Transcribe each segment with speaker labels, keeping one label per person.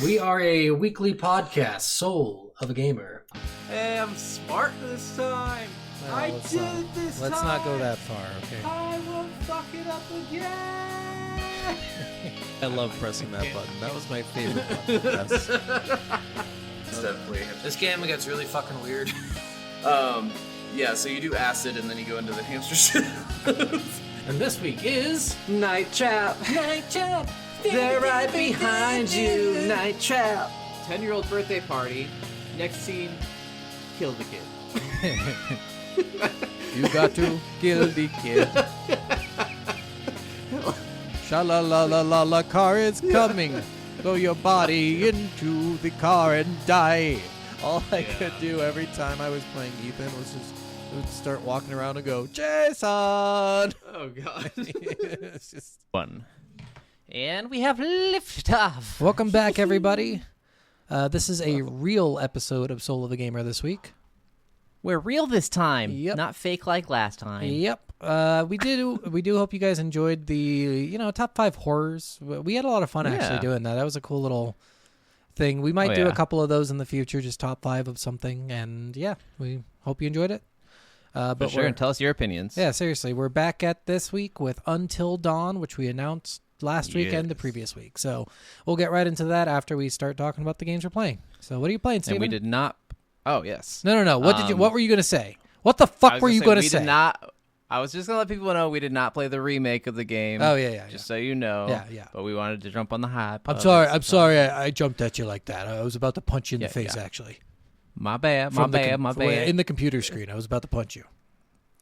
Speaker 1: We are a weekly podcast, Soul of a Gamer.
Speaker 2: Hey, I'm smart this time. I did it this time.
Speaker 3: Let's not go that far, okay?
Speaker 2: I won't fuck it up again.
Speaker 3: I love pressing that button. That was my favorite button. That's
Speaker 4: It's definitely.
Speaker 1: This game gets really fucking weird.
Speaker 4: Yeah, so you do acid and then you go into the hamster shit.
Speaker 1: And this week is
Speaker 2: Night Trap.
Speaker 1: Night Trap.
Speaker 2: They're right behind you. Night Trap. 10-year-old birthday party. Next scene, kill the kid.
Speaker 3: you got to kill the kid. Sha-la-la-la-la-la, car is coming. Throw your body into the car and die. All I could do every time I was playing Ethan was just would start walking around and go, Jason!
Speaker 2: Oh, God.
Speaker 3: It's just
Speaker 5: One. And we have liftoff.
Speaker 3: Welcome back, everybody. This is a real episode of Soul of the Gamer this week.
Speaker 5: We're real this time.
Speaker 3: Yep.
Speaker 5: Not fake like last time.
Speaker 3: Yep. We do hope you guys enjoyed the, top 5 horrors. We had a lot of fun actually
Speaker 5: Yeah.
Speaker 3: doing that. That was a cool little thing. We might
Speaker 5: Oh,
Speaker 3: do
Speaker 5: yeah.
Speaker 3: a couple of those in the future, just top 5 of something. And yeah, we hope you enjoyed it.
Speaker 5: For
Speaker 3: But
Speaker 5: sure,
Speaker 3: we're,
Speaker 5: and tell us your opinions.
Speaker 3: yeah, seriously, we're back at this week with Until Dawn, which we announced last week and the
Speaker 5: Yes.
Speaker 3: previous week. So we'll get right into that after we start talking about the games we're playing. So what are you playing, Steven?
Speaker 5: And we did not. Oh, yes.
Speaker 3: No. What were you going to say? What the
Speaker 5: I
Speaker 3: fuck
Speaker 5: was
Speaker 3: were you
Speaker 5: gonna
Speaker 3: going to
Speaker 5: we
Speaker 3: say?
Speaker 5: Did not. I was just going to let people know we did not play the remake of the game.
Speaker 3: Oh, yeah.
Speaker 5: Just so you know.
Speaker 3: Yeah.
Speaker 5: But we wanted to jump on the hype.
Speaker 3: I'm
Speaker 5: of
Speaker 3: sorry.
Speaker 5: it,
Speaker 3: I'm
Speaker 5: so-
Speaker 3: sorry. I jumped at you like that. I was about to punch you in
Speaker 5: Yeah,
Speaker 3: the face.
Speaker 5: yeah.
Speaker 3: Actually,
Speaker 5: My bad.
Speaker 3: From the
Speaker 5: My
Speaker 3: com-
Speaker 5: bad.
Speaker 3: In the computer screen, I was about to punch you.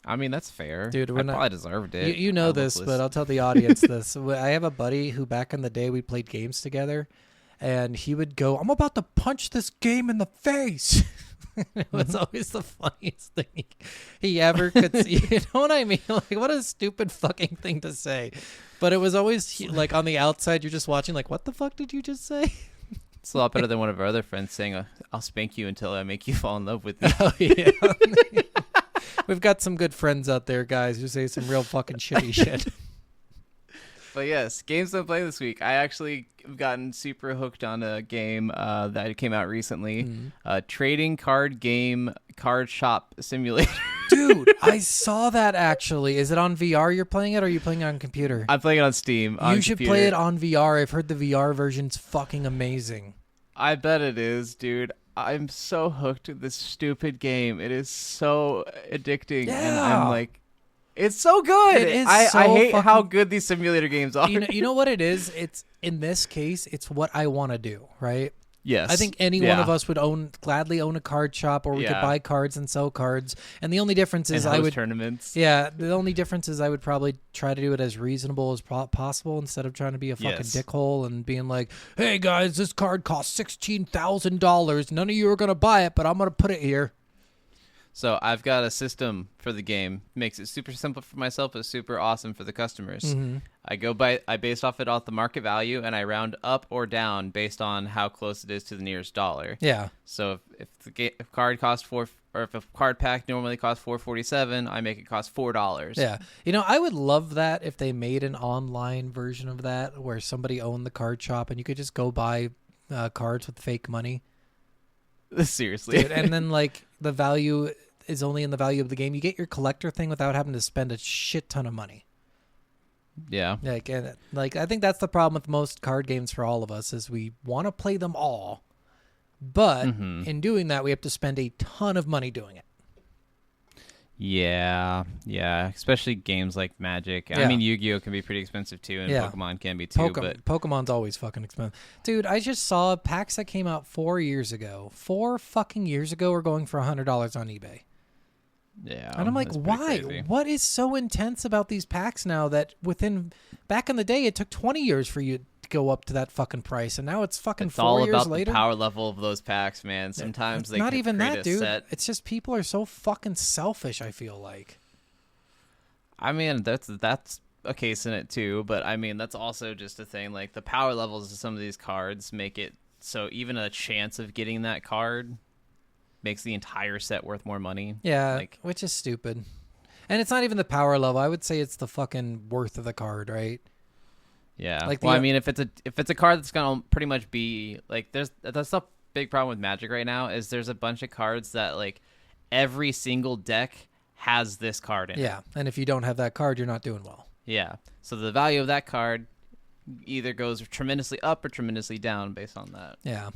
Speaker 5: I mean, that's fair.
Speaker 3: Dude, we're
Speaker 5: I
Speaker 3: not-
Speaker 5: probably deserved it.
Speaker 3: You know
Speaker 5: I
Speaker 3: this,
Speaker 5: was-
Speaker 3: but I'll tell the audience this. I have a buddy who back in the day we played games together, and he would go, "I'm about to punch this game in the face." It was always the funniest thing he ever could see. You know what I mean? Like, what a stupid fucking thing to say. But it was always like on the outside, you're just watching, like, what the fuck did you just say?
Speaker 5: It's a lot better than one of our other friends saying, I'll spank you until I make you fall in love with me.
Speaker 3: Oh, yeah. We've got some good friends out there, guys, who say some real fucking shitty shit.
Speaker 5: But yes, games to play this week. I actually have gotten super hooked on a game that came out recently. Trading card game card shop simulator.
Speaker 3: Dude, I saw that actually. Is it on VR you're playing it, or are you playing it on computer?
Speaker 5: I'm playing it on Steam.
Speaker 3: You should play it on VR. I've heard the VR version's fucking amazing.
Speaker 5: I bet it is, dude. I'm so hooked to this stupid game. It is so addicting. And
Speaker 3: Yeah.
Speaker 5: I'm like, it's so good.
Speaker 3: It is
Speaker 5: I
Speaker 3: so
Speaker 5: hate how
Speaker 3: fucking-
Speaker 5: good these simulator games are.
Speaker 3: You know what it is? It's in this case, it's what I want to do, right?
Speaker 5: Yes.
Speaker 3: I think any one of us would gladly own a card shop, or we could
Speaker 5: Yeah.
Speaker 3: buy cards and sell cards. And the only difference is
Speaker 5: and
Speaker 3: I
Speaker 5: host
Speaker 3: would
Speaker 5: tournaments.
Speaker 3: Yeah, the only difference is I would probably try to do it as reasonable as possible instead of trying to be a fucking
Speaker 5: Yes.
Speaker 3: dickhole and being like, "Hey guys, this card costs $16,000. None of you are gonna buy it, but I'm gonna put it here."
Speaker 5: So I've got a system for the game. Makes it super simple for myself, but super awesome for the customers.
Speaker 3: Mm-hmm.
Speaker 5: I based off it off the market value, and I round up or down based on how close it is to the nearest dollar.
Speaker 3: Yeah,
Speaker 5: So if if card costs if a card pack normally costs $4.47, I make it cost $4.
Speaker 3: yeah. I would love that if they made an online version of that where somebody owned the card shop and you could just go buy cards with fake money.
Speaker 5: Seriously.
Speaker 3: Dude, and then like the value is only in the value of the game. You get your collector thing without having to spend a shit ton of money.
Speaker 5: Yeah.
Speaker 3: Like I think that's the problem with most card games for all of us is we want to play them all, but in doing that we have to spend a ton of money doing it.
Speaker 5: Yeah. Especially games like Magic.
Speaker 3: Yeah.
Speaker 5: I mean, Yu-Gi-Oh can be pretty expensive too, and
Speaker 3: Yeah.
Speaker 5: Pokemon can be too. But
Speaker 3: Pokemon's always fucking expensive. Dude, I just saw packs that came out 4 years ago. 4 fucking years ago were going for $100 on eBay.
Speaker 5: yeah.
Speaker 3: And I'm like,
Speaker 5: that's pretty
Speaker 3: why?
Speaker 5: crazy.
Speaker 3: What is so intense about these packs now that back in the day, it took 20 years for you to go up to that fucking price, and now it's fucking
Speaker 5: It's
Speaker 3: 4
Speaker 5: all
Speaker 3: years
Speaker 5: about
Speaker 3: later?
Speaker 5: the power level of those packs, man. Sometimes
Speaker 3: It's
Speaker 5: they
Speaker 3: not
Speaker 5: can
Speaker 3: even
Speaker 5: create
Speaker 3: that,
Speaker 5: a
Speaker 3: dude.
Speaker 5: set.
Speaker 3: It's just people are so fucking selfish, I feel like.
Speaker 5: I mean, that's a case in it too, but I mean, that's also just a thing. Like the power levels of some of these cards make it so even a chance of getting that card makes the entire set worth more money.
Speaker 3: Yeah,
Speaker 5: Like,
Speaker 3: which is stupid. And it's not even the power level. I would say it's the fucking worth of the card, right?
Speaker 5: Yeah.
Speaker 3: Like
Speaker 5: Well,
Speaker 3: the-
Speaker 5: I mean, if it's a card that's gonna pretty much be like, that's the big problem with Magic right now is there's a bunch of cards that like every single deck has this card in it.
Speaker 3: Yeah, and if you don't have that card, you're not doing well.
Speaker 5: Yeah. So the value of that card either goes tremendously up or tremendously down based on that.
Speaker 3: Yeah.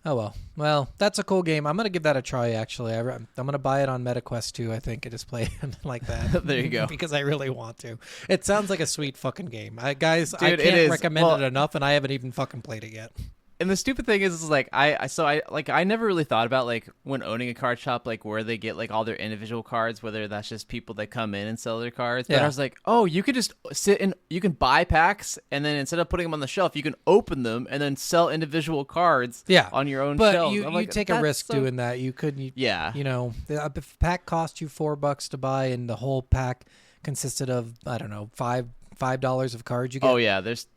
Speaker 3: Oh well. Well, that's a cool game. I'm gonna give that a try. Actually, I'm gonna buy it on MetaQuest 2. I think and just play it like that.
Speaker 5: There you go.
Speaker 3: Because I really want to. It sounds like a sweet fucking game. Guys, I
Speaker 5: Dude, it
Speaker 3: can't
Speaker 5: is.
Speaker 3: recommend
Speaker 5: Well-
Speaker 3: it enough, and I haven't even fucking played it yet.
Speaker 5: And the stupid thing is like I never really thought about like when owning a card shop like where they get like all their individual cards, whether that's just people that come in and sell their cards. But
Speaker 3: Yeah.
Speaker 5: I was like, oh, you could just sit and you can buy packs and then instead of putting them on the shelf, you can open them and then sell individual cards
Speaker 3: Yeah.
Speaker 5: on your own
Speaker 3: But
Speaker 5: shelf.
Speaker 3: you,
Speaker 5: I'm
Speaker 3: you
Speaker 5: like,
Speaker 3: take a
Speaker 5: that's
Speaker 3: risk
Speaker 5: so-
Speaker 3: doing that. You could,
Speaker 5: Yeah.
Speaker 3: you know, if a pack cost you $4 to buy, and the whole pack consisted of I don't know $5 of cards you get.
Speaker 5: Oh yeah, there's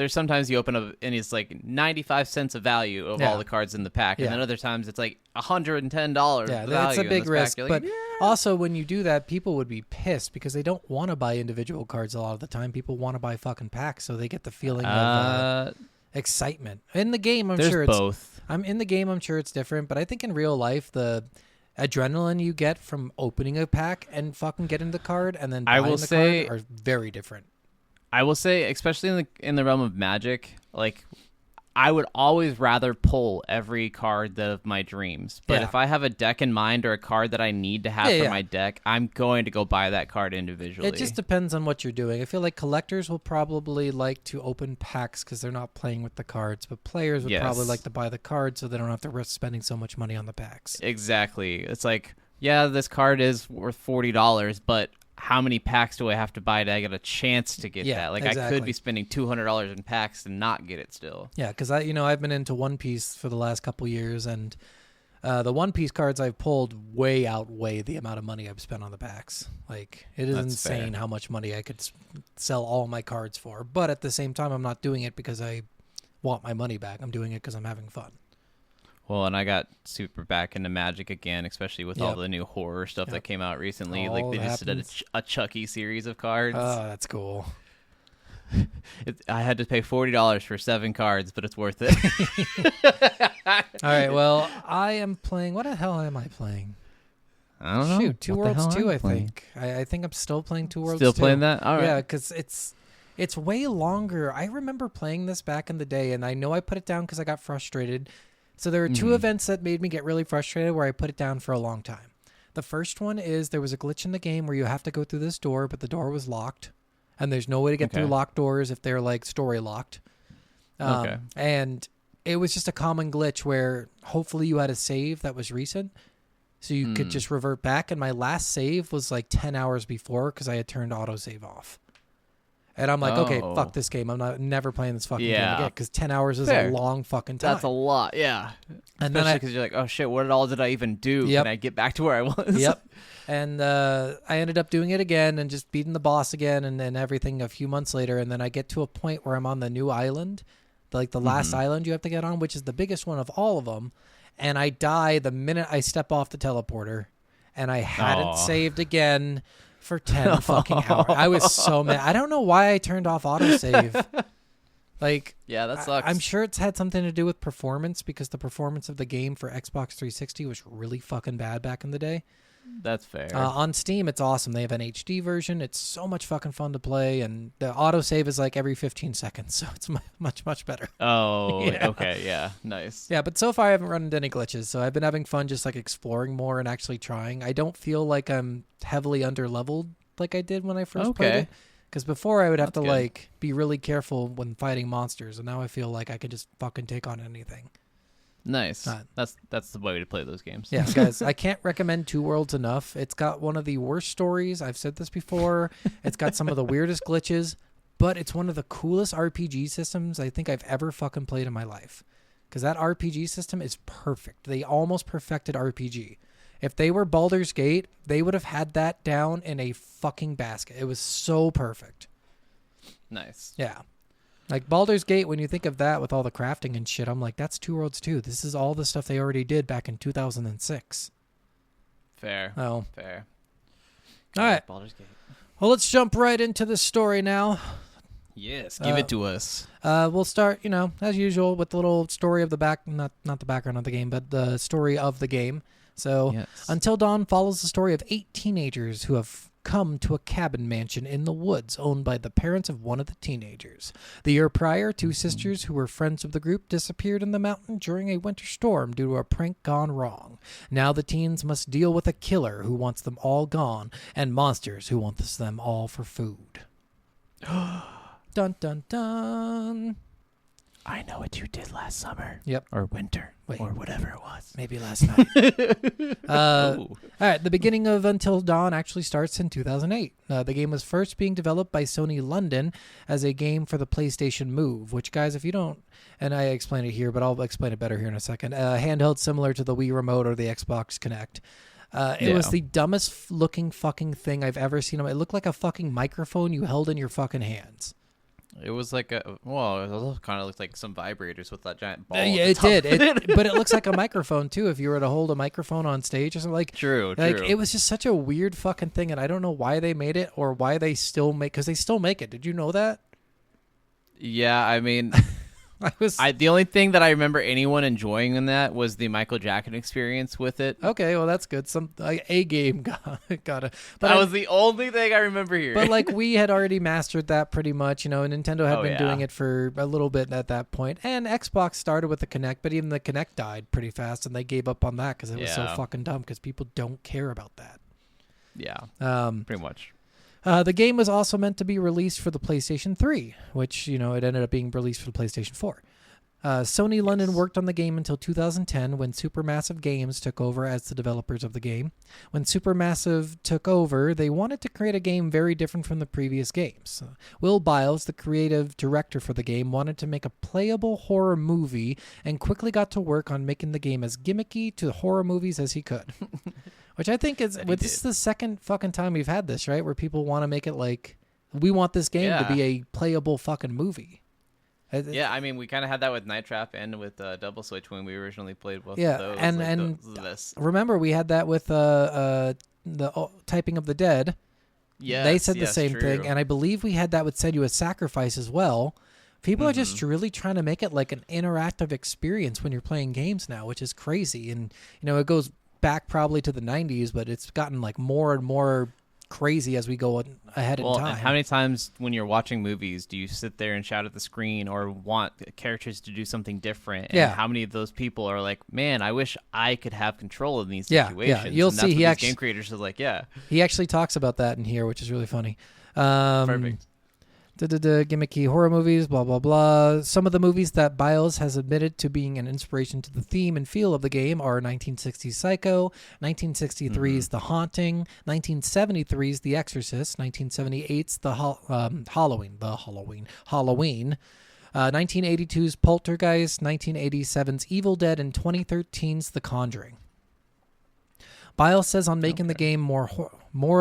Speaker 5: sometimes you open up and it's like 95 cents of value of
Speaker 3: Yeah.
Speaker 5: all the cards in the pack, and
Speaker 3: Yeah.
Speaker 5: then other times it's like $110.
Speaker 3: Yeah,
Speaker 5: value
Speaker 3: that's a
Speaker 5: in
Speaker 3: big
Speaker 5: this
Speaker 3: risk.
Speaker 5: pack. You're
Speaker 3: But
Speaker 5: like,
Speaker 3: also, when you do that, people would be pissed because they don't want to buy individual cards a lot of the time. People want to buy fucking packs, so they get the feeling of excitement. In the game, I'm
Speaker 5: there's
Speaker 3: sure it's
Speaker 5: both.
Speaker 3: I'm in the game. I'm sure it's different, but I think in real life, the adrenaline you get from opening a pack and fucking getting the card and then
Speaker 5: I
Speaker 3: buying
Speaker 5: will
Speaker 3: the
Speaker 5: say-
Speaker 3: card are very different.
Speaker 5: I will say, especially in the realm of Magic, like I would always rather pull every card of my dreams. But
Speaker 3: Yeah.
Speaker 5: if I have a deck in mind or a card that I need to have
Speaker 3: Yeah,
Speaker 5: for
Speaker 3: yeah.
Speaker 5: my deck, I'm going to go buy that card individually.
Speaker 3: It just depends on what you're doing. I feel like collectors will probably like to open packs because they're not playing with the cards, but players would probably
Speaker 5: Yes.
Speaker 3: like to buy the cards so they don't have to risk spending so much money on the packs.
Speaker 5: Exactly. It's like, yeah, this card is worth $40, but how many packs do I have to buy to get a chance to get
Speaker 3: Yeah,
Speaker 5: that? Like I
Speaker 3: exactly.
Speaker 5: could be spending $200 in packs and not get it still.
Speaker 3: Yeah, because I've been into One Piece for the last couple years, and the One Piece cards I've pulled way outweigh the amount of money I've spent on the packs. Like it is
Speaker 5: That's
Speaker 3: insane
Speaker 5: fair.
Speaker 3: how much money I could sell all my cards for. But at the same time, I'm not doing it because I want my money back. I'm doing it because I'm having fun.
Speaker 5: Well, and I got super back into Magic again, especially with all
Speaker 3: Yep.
Speaker 5: the new horror stuff
Speaker 3: Yep.
Speaker 5: that came out recently.
Speaker 3: All
Speaker 5: Like they just did
Speaker 3: happens.
Speaker 5: a Chucky series of cards.
Speaker 3: Oh, that's cool.
Speaker 5: I had to pay $40 for 7 cards, but it's worth it.
Speaker 3: All right, well, I am playing. What the hell am I playing?
Speaker 5: I don't know.
Speaker 3: Shoot, Two
Speaker 5: What the
Speaker 3: Worlds
Speaker 5: hell
Speaker 3: 2,
Speaker 5: am
Speaker 3: I
Speaker 5: playing?
Speaker 3: think. I think I'm still playing Two Worlds 2.
Speaker 5: Still playing that? All right.
Speaker 3: Yeah, because it's way longer. I remember playing this back in the day, and I know I put it down because I got frustrated. So there were two events that made me get really frustrated where I put it down for a long time. The first one is there was a glitch in the game where you have to go through this door, but the door was locked, and there's no way to get through
Speaker 5: Okay.
Speaker 3: locked doors if they're like story locked.
Speaker 5: Okay.
Speaker 3: And it was just a common glitch where hopefully you had a save that was recent, so you could just revert back. And my last save was like 10 hours before because I had turned autosave off. And I'm like, okay,
Speaker 5: Oh.
Speaker 3: fuck this game. I'm never playing this fucking game
Speaker 5: Yeah.
Speaker 3: again because 10 hours is
Speaker 5: Fair.
Speaker 3: a long fucking time.
Speaker 5: That's a lot, yeah.
Speaker 3: And then
Speaker 5: Especially
Speaker 3: I-
Speaker 5: because you're like, oh shit, what all did I even do?
Speaker 3: Yep.
Speaker 5: Can I get back to where I was?
Speaker 3: Yep. And I ended up doing it again and just beating the boss again and then everything a few months later. And then I get to a point where I'm on the new island, like the last island you have to get on, which is the biggest one of all of them. And I die the minute I step off the teleporter. And I hadn't
Speaker 5: Aw.
Speaker 3: saved again for 10 fucking hours. I was so mad. I don't know why I turned off autosave. Like,
Speaker 5: Yeah, that sucks.
Speaker 3: I'm sure it's had something to do with performance because the performance of the game for Xbox 360 was really fucking bad back in the day.
Speaker 5: That's fair.
Speaker 3: On Steam, it's awesome. They have an HD version. It's so much fucking fun to play, and the autosave is like every 15 seconds, so it's much, much better.
Speaker 5: oh,
Speaker 3: Yeah.
Speaker 5: okay, yeah, nice.
Speaker 3: Yeah, but so far I haven't run into any glitches, so I've been having fun just like exploring more and actually trying. I don't feel like I'm heavily under-leveled like I did when I first played
Speaker 5: Okay.
Speaker 3: it. Because before I would have
Speaker 5: That's
Speaker 3: to
Speaker 5: good.
Speaker 3: like be really careful when fighting monsters, and now I feel like I can just fucking take on anything.
Speaker 5: Nice.
Speaker 3: Uh,
Speaker 5: That's the way to play those games.
Speaker 3: Yeah, guys, I can't recommend Two Worlds enough. It's got one of the worst stories. I've said this before. It's got some of the weirdest glitches, but it's one of the coolest RPG systems I think I've ever fucking played in my life. Because that RPG system is perfect. They almost perfected RPG. If they were Baldur's Gate, they would have had that down in a fucking basket. It was so perfect.
Speaker 5: Nice.
Speaker 3: Yeah. Like Baldur's Gate, when you think of that with all the crafting and shit, I'm like, that's Two Worlds 2. This is all the stuff they already did back in 2006.
Speaker 5: Fair.
Speaker 3: Oh.
Speaker 5: Fair.
Speaker 3: All right.
Speaker 5: Baldur's Gate.
Speaker 3: Well, let's jump right into the story now.
Speaker 5: Yes, give it to us.
Speaker 3: We'll start, as usual, with the little story of not the background of the game, but the story of the game. So,
Speaker 5: Yes.
Speaker 3: Until Dawn follows the story of 8 teenagers who have come to a cabin mansion in the woods owned by the parents of one of the teenagers. The year prior, 2 sisters who were friends of the group disappeared in the mountain during a winter storm due to a prank gone wrong. Now the teens must deal with a killer who wants them all gone and monsters who want them all for food. Dun dun dun.
Speaker 5: I know what you did last summer.
Speaker 3: Yep.
Speaker 5: Or winter.
Speaker 3: Wait.
Speaker 5: Or whatever it was.
Speaker 3: Maybe last night. All right, the beginning of Until Dawn actually starts in 2008. The game was first being developed by Sony London as a game for the PlayStation Move, which, guys, if you don't, and I explain it here, but I'll explain it better here in a second, handheld similar to the Wii Remote or the Xbox Kinect. It was the dumbest looking fucking thing I've ever seen. It looked like a fucking microphone you held in your fucking hands.
Speaker 5: It was like it kind of looked like some vibrators with that giant ball.
Speaker 3: Yeah, it did. But it looks like a microphone too. If you were to hold a microphone on stage or something,
Speaker 5: True.
Speaker 3: It was just such a weird fucking thing, and I don't know why they made it or why they still make. Because they still make it. Did you know that?
Speaker 5: Yeah, I mean,
Speaker 3: I
Speaker 5: the only thing that I remember anyone enjoying in that was the Michael Jackson experience with it.
Speaker 3: Okay, well that's good. A game got it. But
Speaker 5: That was the only thing I remember here.
Speaker 3: But like we had already mastered that pretty much, and Nintendo had been doing it for a little bit at that point. And Xbox started with the Kinect, but even the Kinect died pretty fast, and they gave up on that because it was so fucking dumb. Because people don't care about that.
Speaker 5: Yeah. Pretty much.
Speaker 3: The game was also meant to be released for the PlayStation 3, which, it ended up being released for the PlayStation 4. Sony London worked on the game until 2010 when Supermassive Games took over as the developers of the game. When Supermassive took over, they wanted to create a game very different from the previous games. Will Biles, the creative director for the game, wanted to make a playable horror movie and quickly got to work on making the game as gimmicky to horror movies as he could. Which I think is, this is the second fucking time we've had this, right? Where people want to make it like, we want this game to be a playable fucking movie.
Speaker 5: Yeah, I mean, we kind of had that with Night Trap and with Double Switch when we originally played both of those.
Speaker 3: And remember, we had that with the Typing of the Dead.
Speaker 5: Yeah,
Speaker 3: they said the same thing, and I believe we had that with Senua's Sacrifice as well. People are just really trying to make it like an interactive experience when you're playing games now, which is crazy. And, it goes back probably to the 90s, but it's gotten like more and more crazy as we go ahead in time.
Speaker 5: And how many times when you're watching movies do you sit there and shout at the screen or want characters to do something different? And how many of those people are like, man, I wish I could have control in these situations?
Speaker 3: Yeah, you'll see.
Speaker 5: Game creators are like,
Speaker 3: he actually talks about that in here, which is really funny.
Speaker 5: Perfect.
Speaker 3: Gimmicky horror movies, blah, blah, blah. Some of the movies that Biles has admitted to being an inspiration to the theme and feel of the game are 1960's Psycho, 1963's The Haunting, 1973's The Exorcist, 1978's The Halloween, 1982's Poltergeist, 1987's Evil Dead, and 2013's The Conjuring. Biles says on making the game more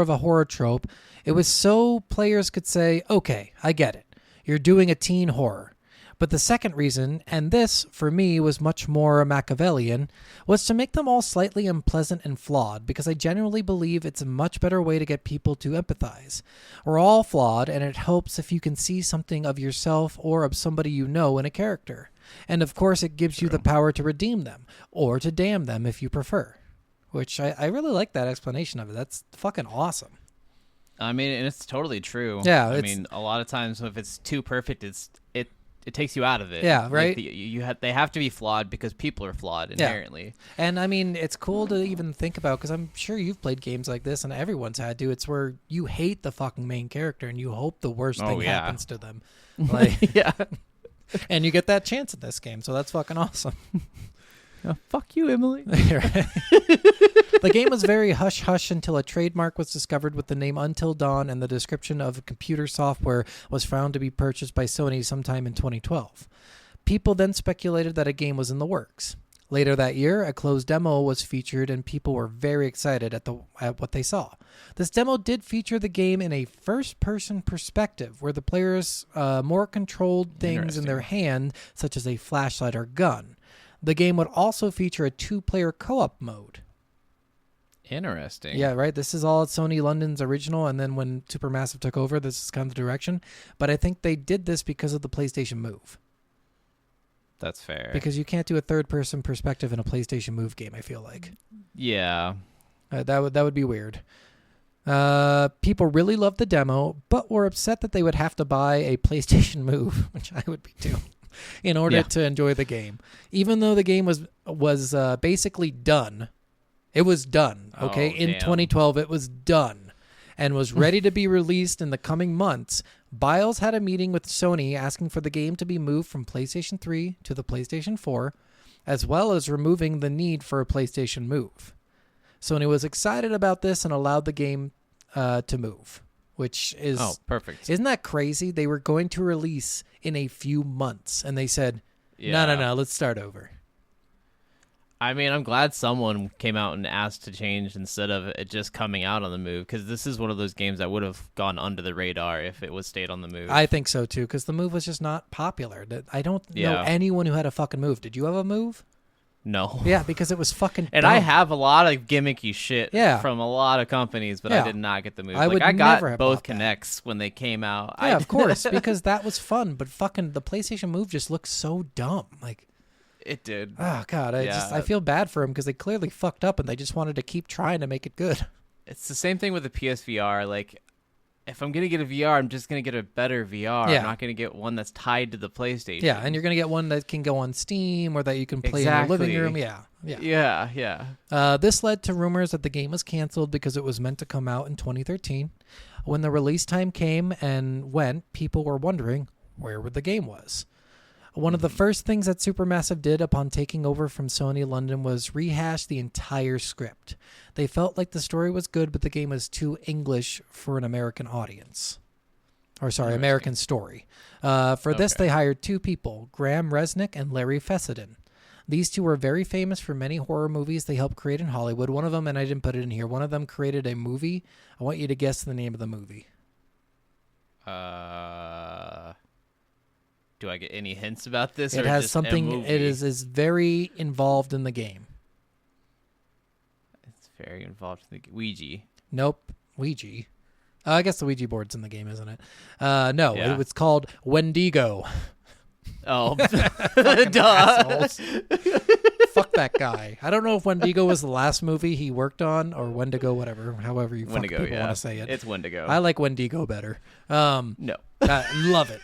Speaker 3: of a horror trope, it was so players could say, okay, I get it. You're doing a teen horror. But the second reason, and this, for me, was much more Machiavellian, was to make them all slightly unpleasant and flawed, because I genuinely believe it's a much better way to get people to empathize. We're all flawed, and it helps if you can see something of yourself or of somebody you know in a character. And of course, it gives you the power to redeem them, or to damn them if you prefer. Which I really like that explanation of it. That's fucking awesome.
Speaker 5: I mean, and it's totally true.
Speaker 3: Yeah,
Speaker 5: I mean, a lot of times if it's too perfect, it takes you out of it.
Speaker 3: Yeah, right.
Speaker 5: They have to be flawed because people are flawed inherently.
Speaker 3: Yeah. And I mean, it's cool to even think about, because I'm sure you've played games like this, and everyone's had to. It's where you hate the fucking main character and you hope the worst thing happens to them. Like,
Speaker 5: yeah.
Speaker 3: And you get that chance in this game, so that's fucking awesome.
Speaker 5: Fuck you, Emily.
Speaker 3: The game was very hush-hush until a trademark was discovered with the name Until Dawn, and the description of computer software was found to be purchased by Sony sometime in 2012. People then speculated that a game was in the works. Later that year, a closed demo was featured, and people were very excited at what they saw. This demo did feature the game in a first-person perspective, where the players more controlled things in their hand, such as a flashlight or gun. The game would also feature a 2-player co-op mode.
Speaker 5: Interesting.
Speaker 3: Yeah, right. This is all Sony London's original, and then when Supermassive took over, this is kind of the direction. But I think they did this because of the PlayStation Move.
Speaker 5: That's fair.
Speaker 3: Because you can't do a third-person perspective in a PlayStation Move game, I feel like.
Speaker 5: Yeah.
Speaker 3: That would be weird. People really loved the demo, but were upset that they would have to buy a PlayStation Move, which I would be too, in order to enjoy the game. Even though the game was basically done. It was done, okay? In 2012, it was done and was ready to be released in the coming months. Biles had a meeting with Sony asking for the game to be moved from PlayStation 3 to the PlayStation 4, as well as removing the need for a PlayStation Move. Sony was excited about this and allowed the game to move, which is...
Speaker 5: Oh, perfect.
Speaker 3: Isn't that crazy? They were going to release in a few months, and they said, no, let's start over.
Speaker 5: I mean, I'm glad someone came out and asked to change instead of it just coming out on the Move, because this is one of those games that would have gone under the radar if it was stayed on the Move.
Speaker 3: I think so, too, because the Move was just not popular. I don't know anyone who had a fucking Move. Did you have a Move?
Speaker 5: No.
Speaker 3: Yeah, because it was fucking
Speaker 5: And
Speaker 3: dumb.
Speaker 5: I have a lot of gimmicky shit from a lot of companies, but I did not get the Move. I got both Kinects when they came out.
Speaker 3: Yeah, of course, because that was fun, but fucking the PlayStation Move just looks so dumb. Like,
Speaker 5: it did.
Speaker 3: Oh, God, I feel bad for them because they clearly fucked up and they just wanted to keep trying to make it good.
Speaker 5: It's the same thing with the PSVR. Like, if I'm going to get a VR, I'm just going to get a better VR. I'm not going to get one that's tied to the PlayStation.
Speaker 3: Yeah, and you're going to get one that can go on Steam or that you can play in your living room. Yeah. This led to rumors that the game was canceled because it was meant to come out in 2013. When the release time came and went, people were wondering where the game was. One of the first things that Supermassive did upon taking over from Sony London was rehash the entire script. They felt like the story was good, but the game was too English for an American audience. American story. For this, they hired two people, Graham Resnick and Larry Fessenden. These two were very famous for many horror movies they helped create in Hollywood. One of them, and I didn't put it in here, one of them created a movie. I want you to guess the name of the movie.
Speaker 5: Do I get any hints about this?
Speaker 3: It has something. It is very involved in the game.
Speaker 5: It's very involved in the Ouija.
Speaker 3: Nope, Ouija. I guess the Ouija board's in the game, isn't it? No, it was called Wendigo.
Speaker 5: Oh, duh.
Speaker 3: Fuck that guy. I don't know if Wendigo was the last movie he worked on or Wendigo, whatever, however you people want to say it.
Speaker 5: It's Wendigo.
Speaker 3: I like Wendigo better.
Speaker 5: No.
Speaker 3: I love it.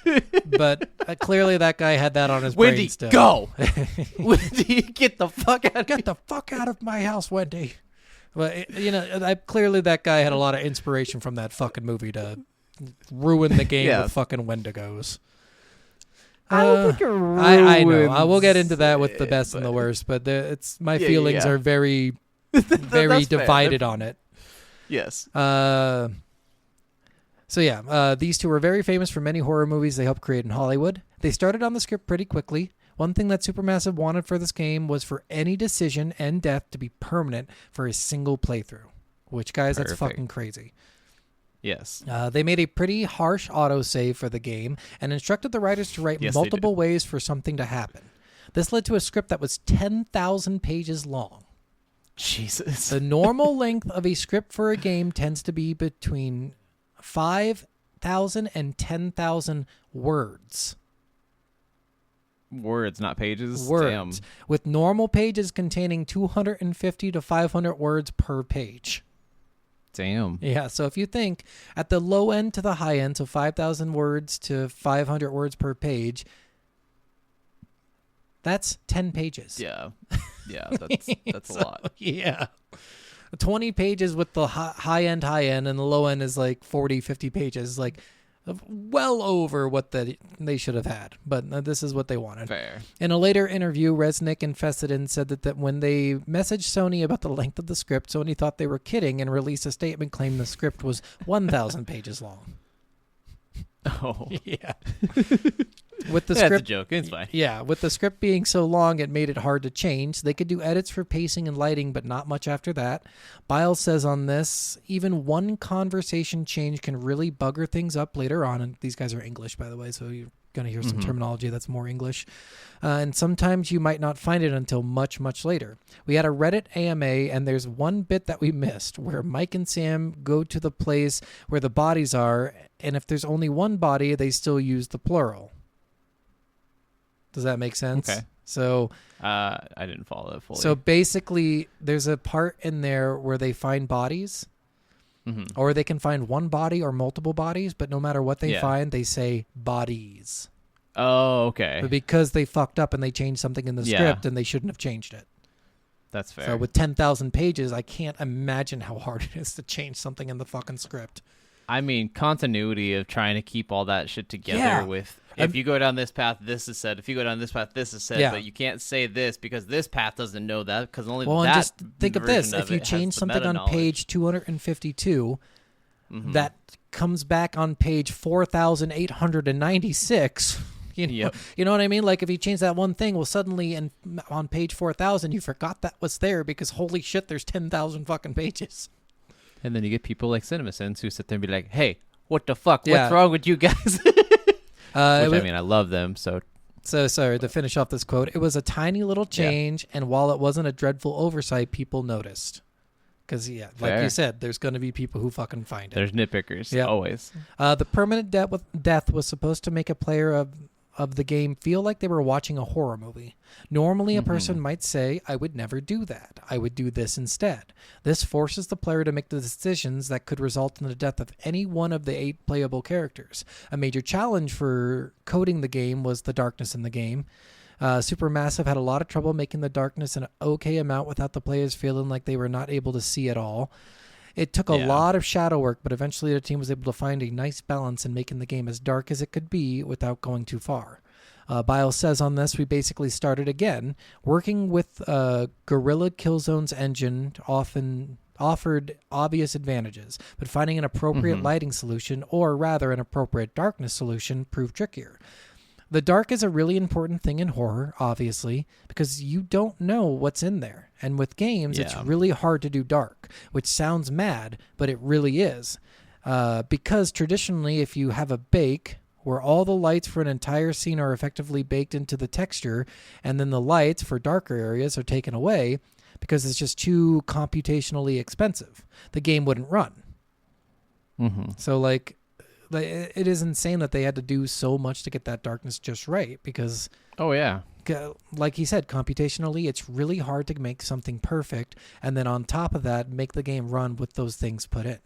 Speaker 3: But clearly that guy had that on his brain still.
Speaker 5: Go! Wendy, get the fuck out of
Speaker 3: Get the fuck out of my house, Wendy. But, clearly that guy had a lot of inspiration from that fucking movie to ruin the game with fucking Wendigos.
Speaker 5: I don't think it ruins
Speaker 3: I know. I will get into that with the best and the worst, but my feelings are very, very divided on it.
Speaker 5: Yes.
Speaker 3: These two were very famous for many horror movies they helped create in Hollywood. They started on the script pretty quickly. One thing that Supermassive wanted for this game was for any decision and death to be permanent for a single playthrough, which, guys, that's fucking crazy.
Speaker 5: Yes.
Speaker 3: They made a pretty harsh autosave for the game and instructed the writers to write multiple ways for something to happen. This led to a script that was 10,000 pages long.
Speaker 5: Jesus.
Speaker 3: The normal length of a script for a game tends to be between 5,000 and 10,000 words.
Speaker 5: Words, not pages?
Speaker 3: Words.
Speaker 5: Damn.
Speaker 3: With normal pages containing 250 to 500 words per page.
Speaker 5: Damn.
Speaker 3: Yeah, so if you think at the low end to the high end, so 5,000 words to 500 words per page, that's 10 pages.
Speaker 5: Yeah. Yeah, that's a lot.
Speaker 3: Yeah. 20 pages with the high end, and the low end is like 40, 50 pages, like well over what they should have had. But this is what they wanted.
Speaker 5: Fair.
Speaker 3: In a later interview, Resnick and Fessenden said that when they messaged Sony about the length of the script, Sony thought they were kidding and released a statement claiming the script was 1,000 pages long.
Speaker 5: Oh.
Speaker 3: Yeah. With the
Speaker 5: That's
Speaker 3: script,
Speaker 5: a joke. It's fine.
Speaker 3: Yeah, with the script being so long, it made it hard to change. They could do edits for pacing and lighting, but not much after that. Biles says on this, even one conversation change can really bugger things up later on. And these guys are English, by the way, so you going to hear some terminology that's more English. And sometimes you might not find it until much, much later. We had a Reddit AMA, and there's one bit that we missed where Mike and Sam go to the place where the bodies are, and if there's only one body, they still use the plural. Does that make sense?
Speaker 5: Okay.
Speaker 3: So
Speaker 5: I didn't follow that fully.
Speaker 3: So basically, there's a part in there where they find bodies, or they can find one body or multiple bodies, but no matter what they find, they say bodies.
Speaker 5: Oh, okay.
Speaker 3: But because they fucked up and they changed something in the script and they shouldn't have changed it.
Speaker 5: That's fair.
Speaker 3: So with 10,000 pages, I can't imagine how hard it is to change something in the fucking script.
Speaker 5: I mean, continuity of trying to keep all that shit together with, if you go down this path, this is said. If you go down this path, this is said. But you can't say this because this path doesn't know that because only
Speaker 3: well,
Speaker 5: that
Speaker 3: and just think of this.
Speaker 5: version
Speaker 3: If you
Speaker 5: it has
Speaker 3: change
Speaker 5: the
Speaker 3: something on
Speaker 5: meta-knowledge.
Speaker 3: page 252, that comes back on page 4,896. You know what I mean? Like if you change that one thing, well, suddenly on page 4,000, you forgot that was there because holy shit, there's 10,000 fucking pages.
Speaker 5: And then you get people like CinemaSins who sit there and be like, hey, what the fuck? What's wrong with you guys? I mean, I love them, so...
Speaker 3: So, sorry, to finish off this quote, it was a tiny little change, and while it wasn't a dreadful oversight, people noticed. Because, like you said, there's going to be people who fucking find it.
Speaker 5: There's nitpickers, always.
Speaker 3: The permanent death was supposed to make a player of the game feel like they were watching a horror movie. Normally, a person might say, I would never do that. I would do this instead. This forces the player to make the decisions that could result in the death of any one of the 8 playable characters. A major challenge for coding the game was the darkness in the game. Supermassive had a lot of trouble making the darkness an okay amount without the players feeling like they were not able to see at all. It took a lot of shadow work, but eventually the team was able to find a nice balance in making the game as dark as it could be without going too far. Biles says on this, we basically started again. Working with Guerrilla Killzone's engine often offered obvious advantages, but finding an appropriate lighting solution, or rather an appropriate darkness solution, proved trickier. The dark is a really important thing in horror, obviously, because you don't know what's in there. And with games, it's really hard to do dark, which sounds mad, but it really is. Because traditionally, if you have a bake where all the lights for an entire scene are effectively baked into the texture, and then the lights for darker areas are taken away because it's just too computationally expensive, the game wouldn't run. So, like, it is insane that they had to do so much to get that darkness just right because, like he said, computationally, it's really hard to make something perfect, and then on top of that, make the game run with those things put in.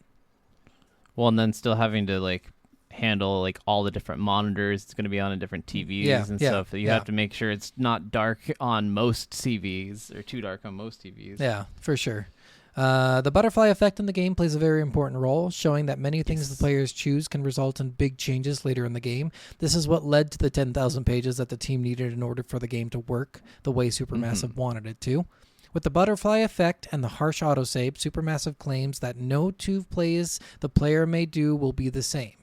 Speaker 5: Well, and then still having to like handle like all the different monitors it's going to be on different TVs and stuff. You have to make sure it's not dark on most TVs or too dark on most TVs.
Speaker 3: Yeah, for sure. The butterfly effect in the game plays a very important role, showing that many things the players choose can result in big changes later in the game. This is what led to the 10,000 pages that the team needed in order for the game to work the way Supermassive wanted it to. With the butterfly effect and the harsh autosave, Supermassive claims that no 2 plays the player may do will be the same.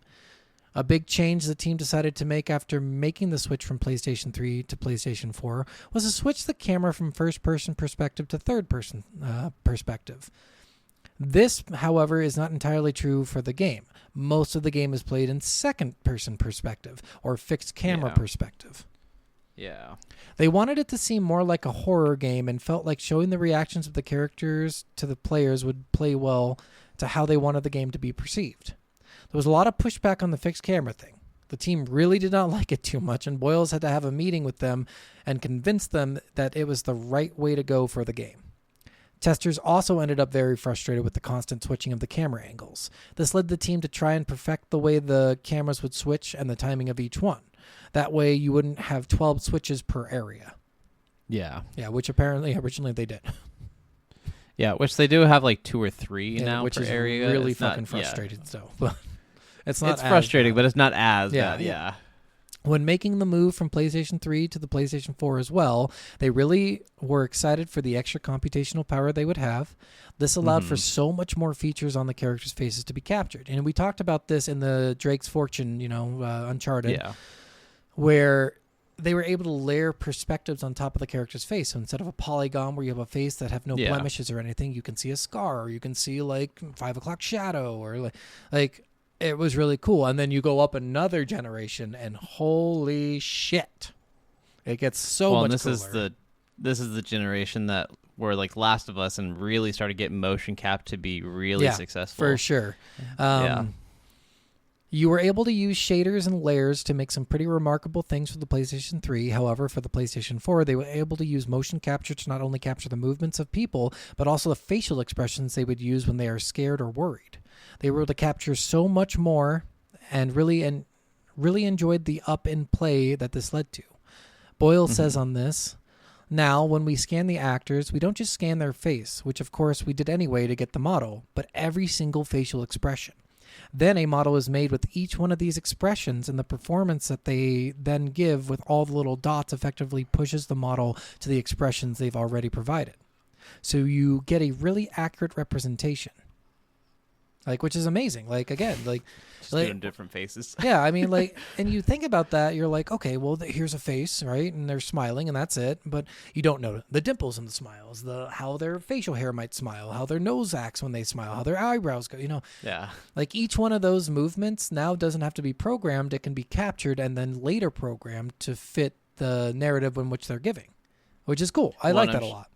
Speaker 3: A big change the team decided to make after making the switch from PlayStation 3 to PlayStation 4 was to switch the camera from first-person perspective to third-person perspective. This, however, is not entirely true for the game. Most of the game is played in second-person perspective, or fixed camera perspective.
Speaker 5: Yeah.
Speaker 3: They wanted it to seem more like a horror game and felt like showing the reactions of the characters to the players would play well to how they wanted the game to be perceived. There was a lot of pushback on the fixed camera thing. The team really did not like it too much, and Boyles had to have a meeting with them and convince them that it was the right way to go for the game. Testers also ended up very frustrated with the constant switching of the camera angles. This led the team to try and perfect the way the cameras would switch and the timing of each one. That way you wouldn't have 12 switches per area.
Speaker 5: Yeah.
Speaker 3: Yeah, which apparently originally they did.
Speaker 5: Yeah, which they do have like 2 or 3 now
Speaker 3: which
Speaker 5: per
Speaker 3: is
Speaker 5: area.
Speaker 3: really
Speaker 5: It's
Speaker 3: fucking
Speaker 5: not,
Speaker 3: frustrating. So, but it's not.
Speaker 5: It's frustrating, but it's not as bad.
Speaker 3: Yeah. When making the move from PlayStation 3 to the PlayStation 4 as well, they really were excited for the extra computational power they would have. This allowed for so much more features on the characters' faces to be captured. And we talked about this in the Drake's Fortune, Uncharted, where they were able to layer perspectives on top of the character's face. So instead of a polygon where you have a face that have no blemishes or anything, you can see a scar, or you can see like 5 o'clock shadow, or like it was really cool. And then you go up another generation, and holy shit, it gets so
Speaker 5: Well,
Speaker 3: much
Speaker 5: and
Speaker 3: cooler.
Speaker 5: this is the generation that were like Last of Us and really started getting motion cap to be really successful.
Speaker 3: for sure.
Speaker 5: Yeah.
Speaker 3: You were able to use shaders and layers to make some pretty remarkable things for the PlayStation 3. However, for the PlayStation 4, they were able to use motion capture to not only capture the movements of people, but also the facial expressions they would use when they are scared or worried. They were able to capture so much more and really enjoyed the up in play that this led to. Boyle says on this, now, when we scan the actors, we don't just scan their face, which of course we did anyway to get the model, but every single facial expression. Then a model is made with each one of these expressions, and the performance that they then give with all the little dots effectively pushes the model to the expressions they've already provided. So you get a really accurate representation. Which is amazing. Again,
Speaker 5: Just doing different faces.
Speaker 3: yeah, I mean, and you think about that, you're like, okay, well, here's a face, right? And they're smiling, and that's it. But you don't know the dimples in the smiles, how their facial hair might smile, how their nose acts when they smile, how their eyebrows go,
Speaker 5: Yeah.
Speaker 3: Each one of those movements now doesn't have to be programmed. It can be captured and then later programmed to fit the narrative in which they're giving, which is cool. I like that a lot.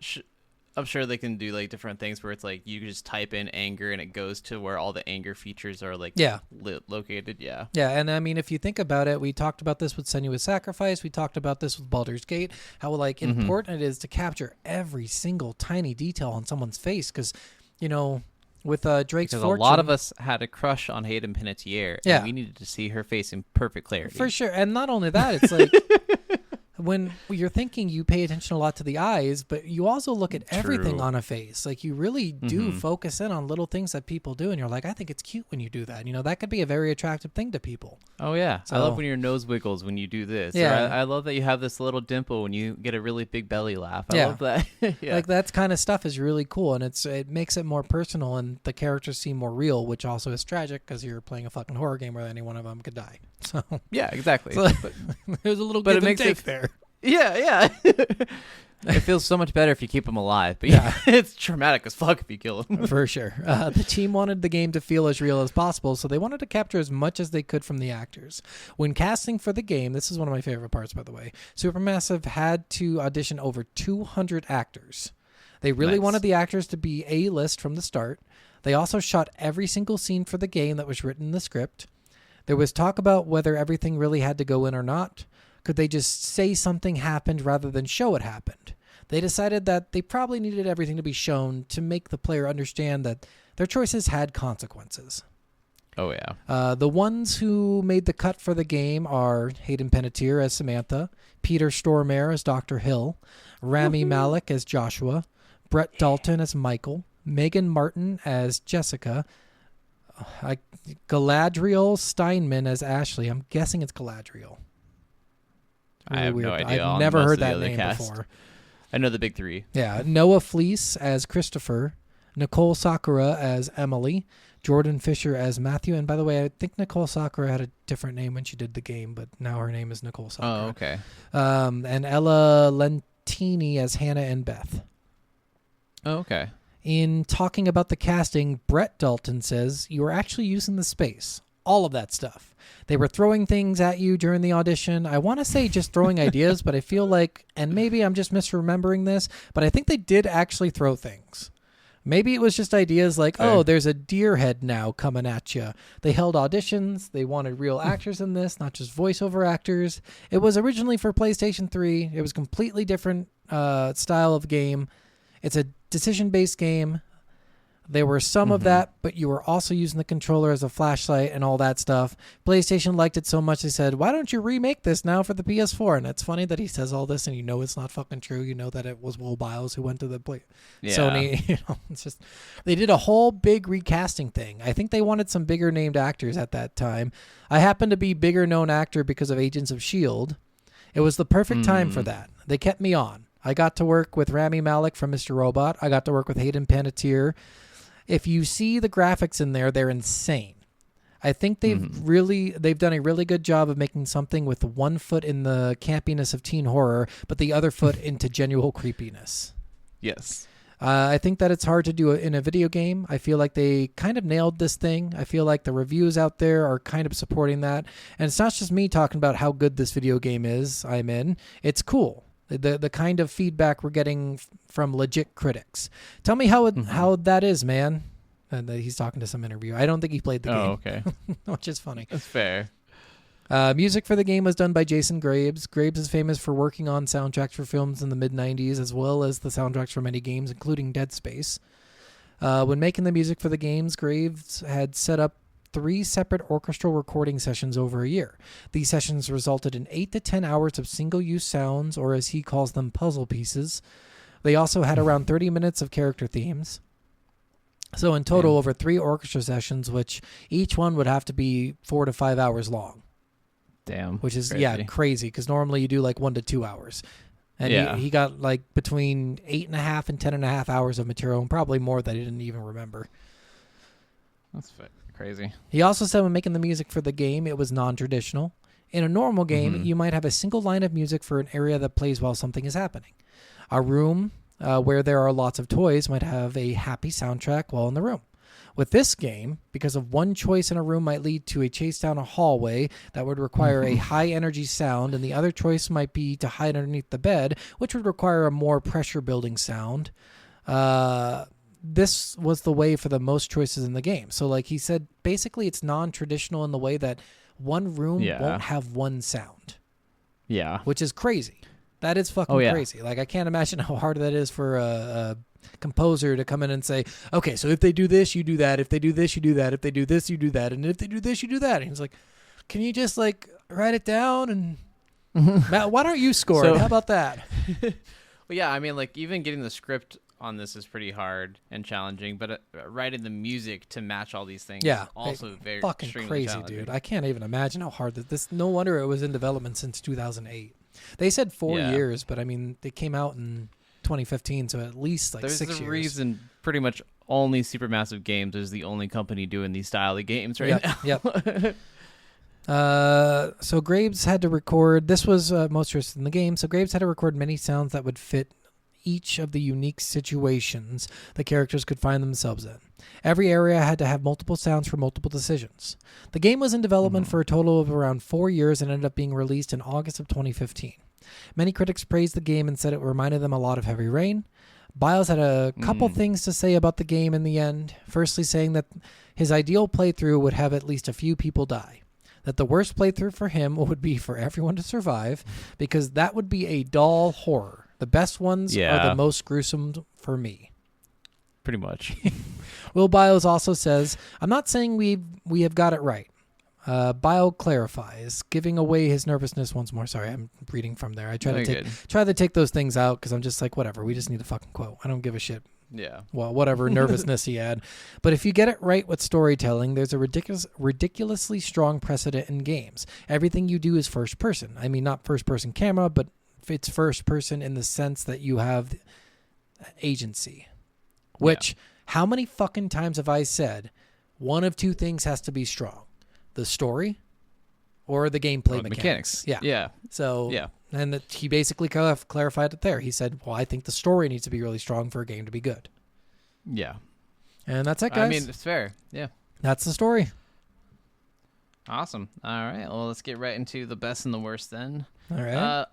Speaker 5: I'm sure they can do different things where it's you just type in anger and it goes to where all the anger features are located. Yeah.
Speaker 3: Yeah, and I mean, if you think about it, we talked about this with Senua's Sacrifice. We talked about this with Baldur's Gate, how important it is to capture every single tiny detail on someone's face because, with Drake's
Speaker 5: Because
Speaker 3: Fortune,
Speaker 5: a lot of us had a crush on Hayden Panettiere,
Speaker 3: Yeah.
Speaker 5: and we needed to see her face in perfect clarity.
Speaker 3: for sure. And not only that, it's when you're thinking, you pay attention a lot to the eyes, but you also look at everything
Speaker 5: True.
Speaker 3: on a face. You really do focus in on little things that people do, and you're like, I think it's cute when you do that. That could be a very attractive thing to people.
Speaker 5: Oh, yeah. I
Speaker 3: So-
Speaker 5: love when your nose wiggles when you do this.
Speaker 3: Yeah.
Speaker 5: Or I love that you have this little dimple when you get a really big belly laugh. I
Speaker 3: Yeah.
Speaker 5: love that. Yeah.
Speaker 3: That kind of stuff is really cool, and it makes it more personal, and the characters seem more real, which also is tragic because you're playing a fucking horror game where any one of them could die. So,
Speaker 5: Yeah, exactly.
Speaker 3: there's a little
Speaker 5: but
Speaker 3: give
Speaker 5: it
Speaker 3: and
Speaker 5: makes
Speaker 3: take
Speaker 5: it-
Speaker 3: there.
Speaker 5: Yeah. It feels so much better if you keep them alive. But yeah, it's traumatic as fuck if you kill them.
Speaker 3: For sure. The team wanted the game to feel as real as possible, so they wanted to capture as much as they could from the actors. When casting for the game, this is one of my favorite parts, by the way, Supermassive had to audition over 200 actors. They really
Speaker 5: Nice.
Speaker 3: wanted the actors to be A-list from the start. They also shot every single scene for the game that was written in the script. There was talk about whether everything really had to go in or not. Could they just say something happened rather than show it happened? They decided that they probably needed everything to be shown to make the player understand that their choices had consequences.
Speaker 5: Oh, yeah.
Speaker 3: The ones who made the cut for the game are Hayden Panettiere as Samantha, Peter Stormare as Dr. Hill, Rami Malek as Joshua, Brett Dalton as Michael, Megan Martin as Jessica, Galadriel Steinman as Ashley. I'm guessing it's Galadriel.
Speaker 5: I have no idea
Speaker 3: I've
Speaker 5: on
Speaker 3: never
Speaker 5: most
Speaker 3: heard
Speaker 5: of the
Speaker 3: that
Speaker 5: other
Speaker 3: name
Speaker 5: cast.
Speaker 3: before.
Speaker 5: I know the big three.
Speaker 3: Yeah, Noah Fleece as Christopher, Nicole Sakura as Emily, Jordan Fisher as Matthew. And by the way, I think Nicole Sakura had a different name when she did the game, but now her name is Nicole Sakura.
Speaker 5: Oh, okay.
Speaker 3: And Ella Lentini as Hannah and Beth.
Speaker 5: Oh, okay.
Speaker 3: In talking about the casting, Brett Dalton says, you were actually using the space. All of that stuff. They were throwing things at you during the audition. I want to say just throwing ideas, but I feel like, and maybe I'm just misremembering this, but I think they did actually throw things. Maybe it was just ideas like, oh, there's a deer head now coming at you. They held auditions. They wanted real actors in this, not just voiceover actors. It was originally for PlayStation 3. It was a completely different style of game. It's a decision-based game. There were some of that, but you were also using the controller as a flashlight and all that stuff. PlayStation liked it so much they said, why don't you remake this now for the PS4? And it's funny that he says all this and you know it's not fucking true. You know that it was Will Biles who went to the
Speaker 5: Yeah.
Speaker 3: Sony. It's just, they did a whole big recasting thing. I think they wanted some bigger named actors at that time. I happen to be bigger known actor because of Agents of S.H.I.E.L.D. It was the perfect time for that. They kept me on. I got to work with Rami Malek from Mr. Robot. I got to work with Hayden Panettiere. If you see the graphics in there, they're insane. I think they've done a really good job of making something with one foot in the campiness of teen horror, but the other foot into genuine creepiness.
Speaker 5: Yes.
Speaker 3: I think that it's hard to do in a video game. I feel like they kind of nailed this thing. I feel like the reviews out there are kind of supporting that. And it's not just me talking about how good this video game is I'm in. It's cool. The kind of feedback we're getting from legit critics. Tell me how that is, man. And he's talking to some interview. I don't think he played the game.
Speaker 5: Oh, okay.
Speaker 3: Which is funny.
Speaker 5: That's fair.
Speaker 3: Music for the game was done by Jason Graves. Graves is famous for working on soundtracks for films in the mid-90s, as well as the soundtracks for many games, including Dead Space. When making the music for the games, Graves had set up 3 separate orchestral recording sessions over a year. These sessions resulted in 8 to 10 hours of single-use sounds, or as he calls them, puzzle pieces. They also had around 30 minutes of character themes. So in total, over 3 orchestra sessions, which each one would have to be 4 to 5 hours long.
Speaker 5: Damn.
Speaker 3: Which is,
Speaker 5: crazy.
Speaker 3: crazy, because normally you do like 1 to 2 hours. And he got like between 8.5 and 10.5 hours of material, and probably more that he didn't even remember.
Speaker 5: That's crazy.
Speaker 3: He also said when making the music for the game, it was non-traditional. In a normal game, you might have a single line of music for an area that plays while something is happening. A room where there are lots of toys might have a happy soundtrack while in the room. With this game, because of one choice in a room might lead to a chase down a hallway that would require a high-energy sound, and the other choice might be to hide underneath the bed, which would require a more pressure-building sound. This was the way for the most choices in the game. So like he said, basically it's non-traditional in the way that one room won't have one sound.
Speaker 5: Yeah.
Speaker 3: Which is crazy. That is fucking crazy. Like I can't imagine how hard that is for a composer to come in and say, okay, so if they do this, you do that. If they do this, you do that. If they do this, you do that. And if they do this, you do that. And he's like, can you just like write it down? And Matt, why don't you score it? How about that?
Speaker 5: Well, yeah, I mean, like even getting the script on this is pretty hard and challenging, but writing the music to match all these things is also very
Speaker 3: fucking crazy, dude. I can't even imagine how hard this. No wonder it was in development since 2008. They said 4 years, but I mean, they came out in 2015, so at least like 6 years.
Speaker 5: There's a reason pretty much only Supermassive Games is the only company doing these style of games right now.
Speaker 3: Yep. So Graves had to record, this was most interested in the game, so Graves had to record many sounds that would fit each of the unique situations the characters could find themselves in. Every area had to have multiple sounds for multiple decisions. The game was in development for a total of around 4 years and ended up being released in August of 2015. Many critics praised the game and said it reminded them a lot of Heavy Rain. Biles had a couple things to say about the game in the end, firstly saying that his ideal playthrough would have at least a few people die. That the worst playthrough for him would be for everyone to survive, because that would be a dull horror. The best ones are the most gruesome for me.
Speaker 5: Pretty much.
Speaker 3: Will Biles also says, I'm not saying we have got it right. Bile clarifies, giving away his nervousness once more. Sorry, I'm reading from there. I try to take those things out because I'm just like, whatever. We just need the fucking quote. I don't give a shit.
Speaker 5: Yeah.
Speaker 3: Well, whatever nervousness he had. But if you get it right with storytelling, there's a ridiculously strong precedent in games. Everything you do is first person. I mean, not first person camera, but it's first person in the sense that you have agency. Which, how many fucking times have I said one of two things has to be strong? The story or the gameplay mechanics. Yeah. So, and he basically clarified it there. He said, well, I think the story needs to be really strong for a game to be good.
Speaker 5: Yeah.
Speaker 3: And that's it, guys.
Speaker 5: I mean, it's fair. Yeah.
Speaker 3: That's the story.
Speaker 5: Awesome. All right. Well, let's get right into the best and the worst then.
Speaker 3: All right.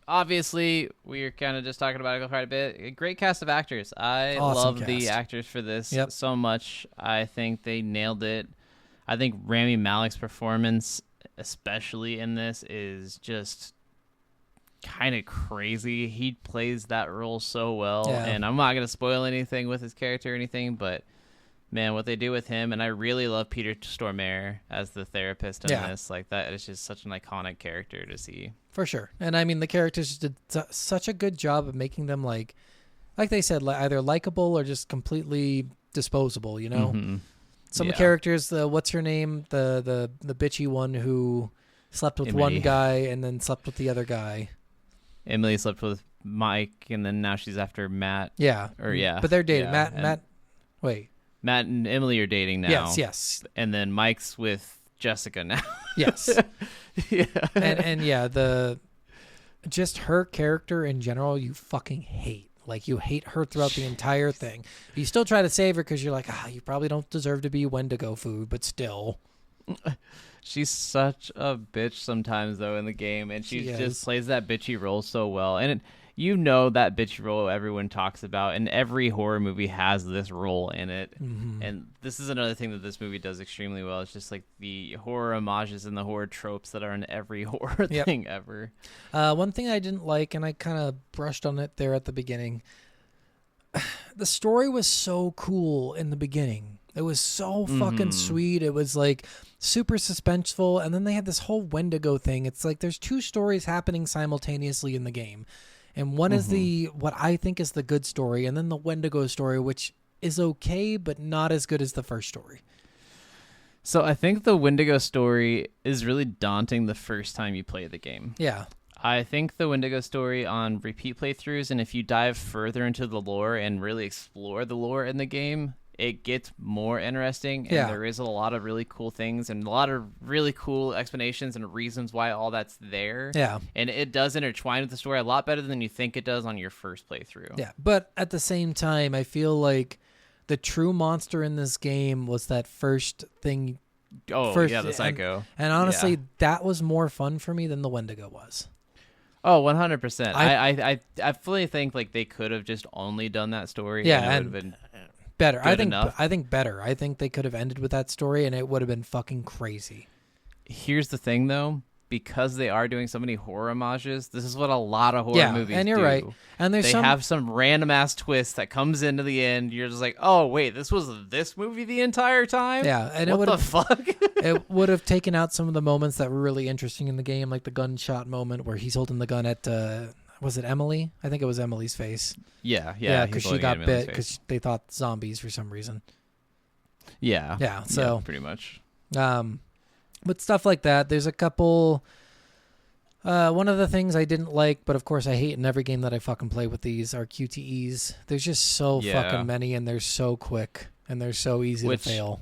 Speaker 5: Obviously, we're kind of just talking about it quite a bit. A great cast of actors. I
Speaker 3: Awesome
Speaker 5: love the
Speaker 3: cast.
Speaker 5: actors for this so much. I think they nailed it. I think Rami Malek's performance, especially in this, is just kind of crazy. He plays that role so well, and I'm not going to spoil anything with his character or anything, but man, what they do with him, and I really love Peter Stormare as the therapist in this. Like, that is just such an iconic character to see. For sure. And I mean, the characters did such a good job of making them, like they said, either likable or just completely disposable, you know? Mm-hmm.
Speaker 3: Some characters, what's her name? The bitchy one who slept with one guy and then slept with the other guy. Emily
Speaker 5: slept with Mike, and then now she's after Matt.
Speaker 3: Yeah. But they're dating. Matt, wait. Matt
Speaker 5: and Emily are dating now.
Speaker 3: Yes.
Speaker 5: And then Mike's with Jessica now.
Speaker 3: Yes. And just her character in general, you fucking hate. Like, you hate her throughout the entire thing. You still try to save her because you're like, you probably don't deserve to be Wendigo food, but still.
Speaker 5: She's such a bitch sometimes, though, in the game, and she just plays that bitchy role so well. And that bitchy role everyone talks about, and every horror movie has this role in it.
Speaker 3: Mm-hmm.
Speaker 5: And this is another thing that this movie does extremely well. It's just like the horror homages and the horror tropes that are in every horror thing ever.
Speaker 3: One thing I didn't like, and I kind of brushed on it there at the beginning, the story was so cool in the beginning. It was so fucking sweet. It was like super suspenseful. And then they had this whole Wendigo thing. It's like there's two stories happening simultaneously in the game. And one is what I think is the good story. And then the Wendigo story, which is okay, but not as good as the first story.
Speaker 5: So I think the Wendigo story is really daunting the first time you play the game.
Speaker 3: Yeah.
Speaker 5: I think the Wendigo story on repeat playthroughs, and if you dive further into the lore and really explore the lore in the game, it gets more interesting, and there is a lot of really cool things and a lot of really cool explanations and reasons why all that's there.
Speaker 3: Yeah.
Speaker 5: And it does intertwine with the story a lot better than you think it does on your first playthrough.
Speaker 3: Yeah. But at the same time, I feel like the true monster in this game was that first thing.
Speaker 5: The Psycho.
Speaker 3: And honestly, that was more fun for me than the Wendigo was.
Speaker 5: Oh, 100%. I fully think like they could have just only done that story.
Speaker 3: Yeah,
Speaker 5: and it would have been
Speaker 3: better. I think better. I think they could have ended with that story, and it would have been fucking crazy.
Speaker 5: Here's the thing, though. Because they are doing so many horror homages, this is what a lot of horror movies do.
Speaker 3: And you're right. And they
Speaker 5: have some random ass twist that comes into the end. You're just like, oh wait, this was this movie the entire time.
Speaker 3: Yeah, and
Speaker 5: what the fuck?
Speaker 3: It would have taken out some of the moments that were really interesting in the game, like the gunshot moment where he's holding the gun at was it Emily? I think it was Emily's face.
Speaker 5: Yeah,
Speaker 3: because she got bit because they thought zombies for some reason.
Speaker 5: Yeah.
Speaker 3: So
Speaker 5: pretty much.
Speaker 3: But stuff like that, there's a couple. One of the things I didn't like, but of course I hate in every game that I fucking play with these, are QTEs. There's just so fucking many, and they're so quick, and they're so easy to fail.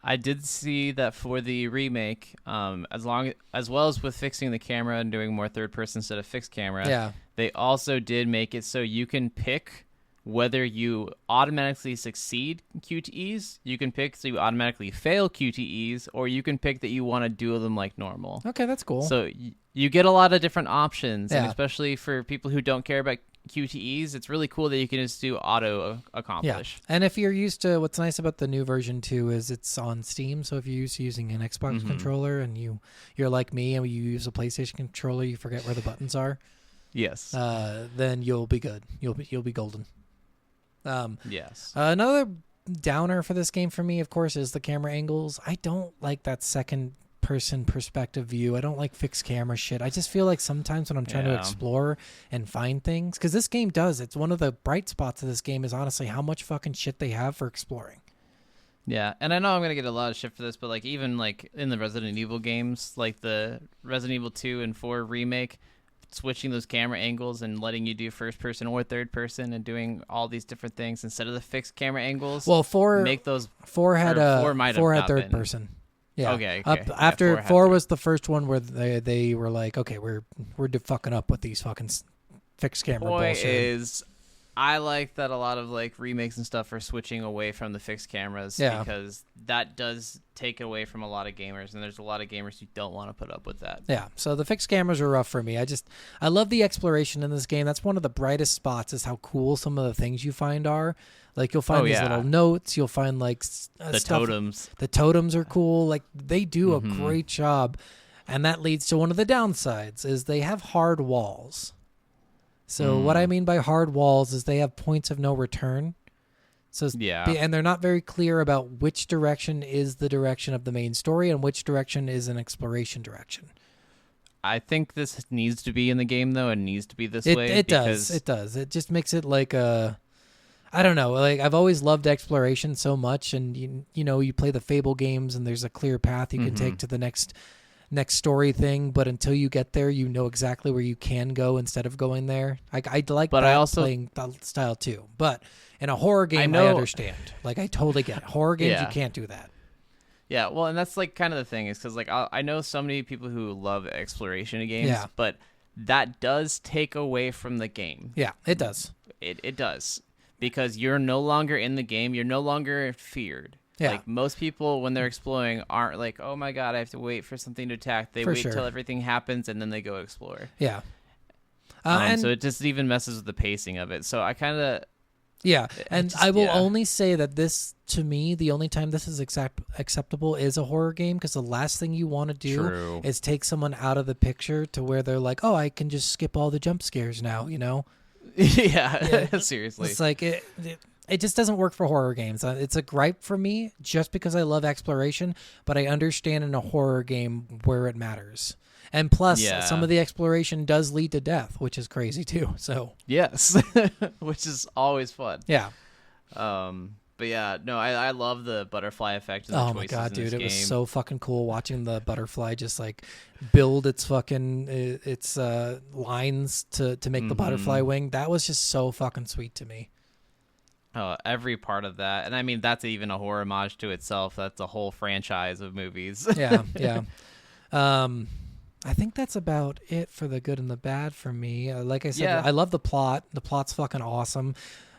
Speaker 5: I did see that for the remake, as well as with fixing the camera and doing more third person instead of fixed camera, they also did make it so you can pick whether you automatically succeed QTEs, you can pick so you automatically fail QTEs, or you can pick that you want to do them like normal.
Speaker 3: Okay, that's cool.
Speaker 5: So you get a lot of different options, and especially for people who don't care about QTEs, it's really cool that you can just do auto accomplish.
Speaker 3: Yeah. And if you're used to, what's nice about the new version too is it's on Steam, so if you're used to using an Xbox controller and you're like me and you use a PlayStation controller, you forget where the buttons are.
Speaker 5: Yes.
Speaker 3: Then you'll be good. You'll be golden.
Speaker 5: Yes.
Speaker 3: Another downer for this game for me, of course, is the camera angles. I don't like that second person perspective view. I don't like fixed camera shit. I just feel like sometimes when I'm trying to explore and find things, because this game does, it's one of the bright spots of this game is honestly how much fucking shit they have for exploring.
Speaker 5: Yeah, and I know I'm going to get a lot of shit for this, but like even like in the Resident Evil games, like the Resident Evil 2 and 4 remake, switching those camera angles and letting you do first person or third person and doing all these different things instead of the fixed camera angles.
Speaker 3: Well, four had third person. Yeah.
Speaker 5: Okay.
Speaker 3: After four was the first one where they were like, okay, we're fucking up with these fucking fixed camera bullshit.
Speaker 5: I like that a lot of like remakes and stuff are switching away from the fixed cameras because that does take away from a lot of gamers, and there's a lot of gamers who don't want to put up with that.
Speaker 3: Yeah, so the fixed cameras are rough for me. I love the exploration in this game. That's one of the brightest spots is how cool some of the things you find are. Like you'll find these little notes, you'll find like
Speaker 5: the totems.
Speaker 3: The totems are cool. Like they do a great job. And that leads to one of the downsides is they have hard walls. So what I mean by hard walls is they have points of no return. So and they're not very clear about which direction is the direction of the main story and which direction is an exploration direction.
Speaker 5: I think this needs to be in the game though, and needs to be this way.
Speaker 3: It does. It just makes it like a, I don't know. Like I've always loved exploration so much, and you know you play the Fable games and there's a clear path you can take to the next story thing, but until you get there, you know exactly where you can go instead of going there. I like playing that style too. But in a horror game, I understand. Like I totally get it. Horror games, you can't do that.
Speaker 5: Yeah, well, and that's like kind of the thing is because like I know so many people who love exploration in games, but that does take away from the game.
Speaker 3: Yeah, it does.
Speaker 5: It does, because you're no longer in the game. You're no longer feared.
Speaker 3: Yeah.
Speaker 5: Like most people, when they're exploring, aren't like, oh my god, I have to wait for something to attack. They
Speaker 3: For
Speaker 5: wait
Speaker 3: sure.
Speaker 5: till everything happens and then they go explore.
Speaker 3: Yeah. And
Speaker 5: So it just even messes with the pacing of it. So I kind of
Speaker 3: yeah, and
Speaker 5: just-
Speaker 3: I will
Speaker 5: yeah.
Speaker 3: only say that this, to me, the only time this is acceptable is a horror game, because the last thing you want to do
Speaker 5: True.
Speaker 3: is take someone out of the picture to where they're like, oh, I can just skip all the jump scares now, you know?
Speaker 5: yeah, seriously.
Speaker 3: It's like it just doesn't work for horror games. It's a gripe for me just because I love exploration, but I understand in a horror game where it matters. And plus,
Speaker 5: Yeah.
Speaker 3: some of the exploration does lead to death, which is crazy too. So
Speaker 5: Yes, which is always fun.
Speaker 3: yeah.
Speaker 5: But yeah, no, I love the butterfly effect. And the
Speaker 3: Oh my
Speaker 5: choices
Speaker 3: god,
Speaker 5: in
Speaker 3: dude,
Speaker 5: this
Speaker 3: it was
Speaker 5: game.
Speaker 3: so fucking cool watching the butterfly just like build its fucking its lines to make the butterfly wing. That was just so fucking sweet to me.
Speaker 5: Every part of that, and I mean that's even a horror homage to itself. That's a whole franchise of movies.
Speaker 3: Yeah, yeah. I think that's about it for the good and the bad for me. Like I said,
Speaker 5: Yeah.
Speaker 3: I love the plot. The plot's fucking awesome.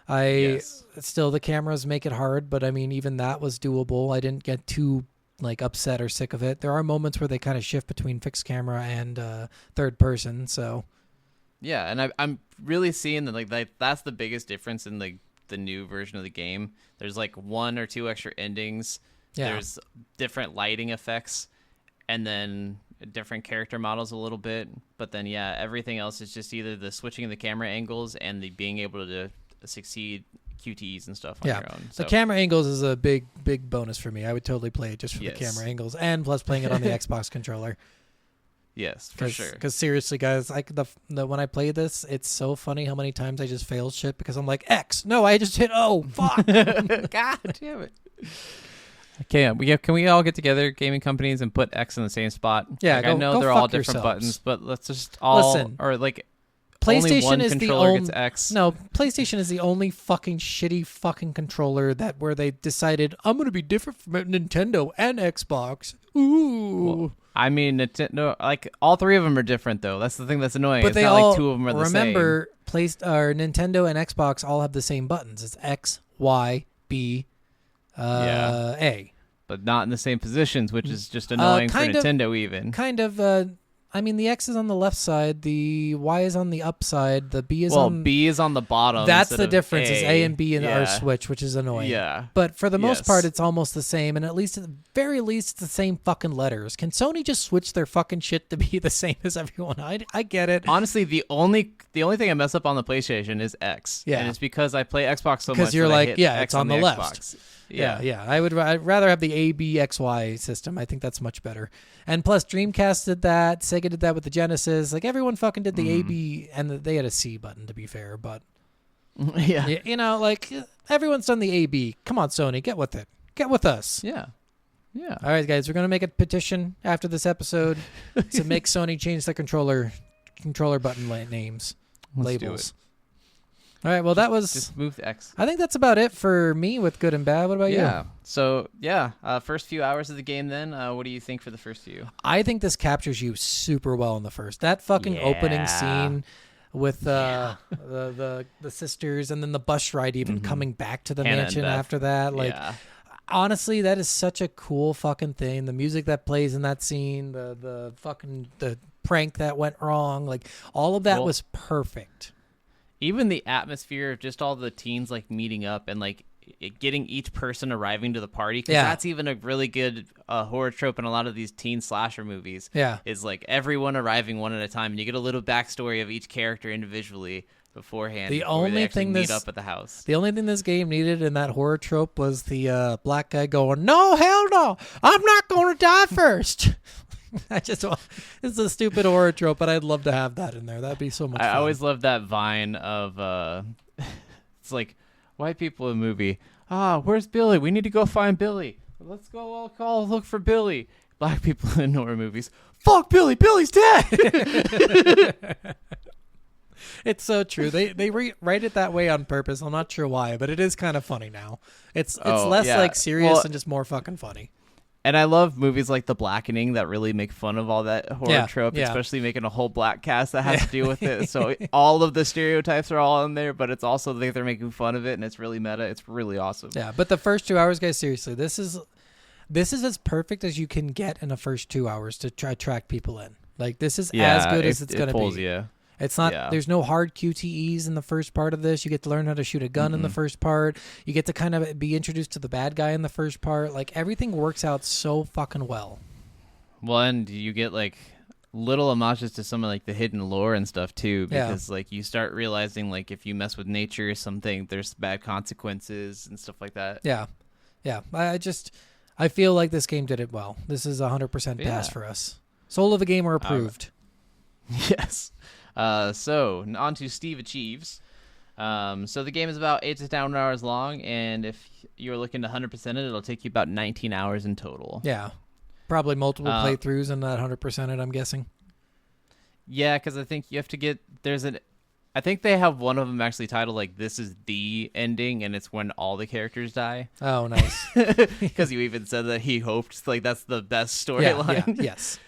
Speaker 5: Yes.
Speaker 3: Still, the cameras make it hard, but I mean, even that was doable. I didn't get too like upset or sick of it. There are moments where they kind of shift between fixed camera and third person. So
Speaker 5: Yeah, and I'm really seeing that like that's the biggest difference in the new version of the game. There's like 1 or 2 extra endings.
Speaker 3: yeah,
Speaker 5: There's different lighting effects, and then different character models a little bit. But then yeah, everything else is just either the switching of the camera angles and the being able to succeed QTEs and stuff on
Speaker 3: yeah.
Speaker 5: your own.
Speaker 3: The
Speaker 5: So,
Speaker 3: camera angles is a big bonus for me. I would totally play it just for
Speaker 5: Yes.
Speaker 3: the camera angles, and plus playing it on the Xbox controller.
Speaker 5: yes, for sure.
Speaker 3: Because seriously, guys, like the when I play this, it's so funny how many times I just fail shit because I'm like X. No, I just hit O. Fuck.
Speaker 5: God damn it. Okay, can we all get together, gaming companies, and put X in the same spot?
Speaker 3: Yeah,
Speaker 5: Like, I
Speaker 3: go-
Speaker 5: know
Speaker 3: go
Speaker 5: they're all
Speaker 3: fuck
Speaker 5: different
Speaker 3: yourselves.
Speaker 5: buttons, but let's just all
Speaker 3: Listen,
Speaker 5: or like only
Speaker 3: PlayStation
Speaker 5: one
Speaker 3: is the
Speaker 5: controller
Speaker 3: only
Speaker 5: gets X.
Speaker 3: no. PlayStation is the only fucking shitty fucking controller that where they decided I'm gonna be different from Nintendo and Xbox. Ooh.
Speaker 5: Well, I mean, Nintendo, like all 3 of them are different though. That's the thing that's annoying.
Speaker 3: but
Speaker 5: It's
Speaker 3: they
Speaker 5: not
Speaker 3: all
Speaker 5: like 2 of them are the
Speaker 3: remember Nintendo and Xbox all have the same buttons. It's X, Y, B,
Speaker 5: Yeah.
Speaker 3: A.
Speaker 5: same, but not in the same positions, which is just annoying for
Speaker 3: kind of-
Speaker 5: Nintendo even.
Speaker 3: Kind of. I mean, the X is on the left side, the Y is on the up side, the B is
Speaker 5: Well,
Speaker 3: on.
Speaker 5: B is on the bottom.
Speaker 3: That's
Speaker 5: instead
Speaker 3: the
Speaker 5: of
Speaker 3: difference. Is A and B and
Speaker 5: yeah.
Speaker 3: are switch, which is annoying.
Speaker 5: Yeah.
Speaker 3: But for the most
Speaker 5: Yes.
Speaker 3: part, it's almost the same, and at the very least, it's the same fucking letters. Can Sony just switch their fucking shit to be the same as everyone? I get it.
Speaker 5: Honestly, the only thing I mess up on the PlayStation is X.
Speaker 3: Yeah.
Speaker 5: And it's because I play Xbox so much.
Speaker 3: Because you're
Speaker 5: that I
Speaker 3: like,
Speaker 5: hit
Speaker 3: yeah,
Speaker 5: X
Speaker 3: it's on the
Speaker 5: the
Speaker 3: left.
Speaker 5: Xbox.
Speaker 3: Yeah. I'd rather have the ABXY system. I think that's much better. And plus, Dreamcast did that. Sega did that with the Genesis. Like everyone fucking did the AB, and they had a C button to be fair. But
Speaker 5: yeah.
Speaker 3: you know, like everyone's done the AB. Come on, Sony, get with it. Get with us.
Speaker 5: Yeah. Yeah.
Speaker 3: All right, guys, we're gonna make a petition after this episode to make Sony change the controller button names,
Speaker 5: Let's do
Speaker 3: labels. All right, well, that was.
Speaker 5: Just move the X.
Speaker 3: I think that's about it for me with good and bad. What about
Speaker 5: Yeah.
Speaker 3: you?
Speaker 5: So, yeah, first few hours of the game then, what do you think for the first few?
Speaker 3: I think this captures you super well in the first. That fucking opening
Speaker 5: Yeah.
Speaker 3: scene with the sisters, and then the bus ride even coming back to the
Speaker 5: Hannah and
Speaker 3: mansion
Speaker 5: Beth.
Speaker 3: after that. Like,
Speaker 5: yeah.
Speaker 3: honestly, that is such a cool fucking thing. The music that plays in that scene, the prank that went wrong, like all of that
Speaker 5: Well,
Speaker 3: was perfect.
Speaker 5: Even the atmosphere of just all the teens like meeting up and like getting each person arriving to the party, because
Speaker 3: Yeah.
Speaker 5: that's even a really good horror trope in a lot of these teen slasher movies.
Speaker 3: Yeah.
Speaker 5: Is like everyone arriving one at a time, and you get a little backstory of each character individually beforehand.
Speaker 3: The
Speaker 5: before they
Speaker 3: only
Speaker 5: actually
Speaker 3: thing
Speaker 5: meet
Speaker 3: this-
Speaker 5: up at the house.
Speaker 3: The only thing this game needed in that horror trope was the black guy going, "No, hell no, I'm not going to die first." It's a stupid horror trope, but I'd love to have that in there. That'd be so much
Speaker 5: I
Speaker 3: fun.
Speaker 5: always love that vine of it's like white people in movie. Where's Billy? We need to go find Billy. Let's go all call look for Billy. Black people in horror movies. Fuck Billy. Billy's dead.
Speaker 3: It's so true. They write it that way on purpose. I'm not sure why, but it is kind of funny now. It's
Speaker 5: Oh,
Speaker 3: less
Speaker 5: yeah.
Speaker 3: like serious
Speaker 5: Well,
Speaker 3: and just more fucking funny.
Speaker 5: And I love movies like The Blackening that really make fun of all that horror trope,
Speaker 3: yeah.
Speaker 5: especially making a whole black cast that has to deal with it. So all of the stereotypes are all in there, but it's also like they're making fun of it, and it's really meta. It's really awesome.
Speaker 3: Yeah, but the first 2 hours, guys, seriously, this is as perfect as you can get in the first 2 hours to try attract people in. Like, this is as good as it's going to be.
Speaker 5: Yeah.
Speaker 3: It's not. There's no hard QTEs in the first part of this. You get to learn how to shoot a gun in the first part. You get to kind of be introduced to the bad guy in the first part. Like, everything works out so fucking well.
Speaker 5: Well, and you get like little homages to some of like the hidden lore and stuff too, because like you start realizing like if you mess with nature or something, there's bad consequences and stuff like that.
Speaker 3: Yeah. I feel like this game did it well. This is 100% pass for us. Soul of a Gamer approved.
Speaker 5: Yes. So on to Steve Achieves. So the game is about 8 to 10 hours long, and if you're looking to 100% it, it'll take you about 19 hours in total.
Speaker 3: Yeah. Probably multiple playthroughs and not 100% it, I'm guessing.
Speaker 5: Yeah, because I think you have to get, I think they have one of them actually titled like "This is the ending," and it's when all the characters die.
Speaker 3: Oh, nice.
Speaker 5: Because you even said that he hoped like that's the best storyline.
Speaker 3: Yeah, yes.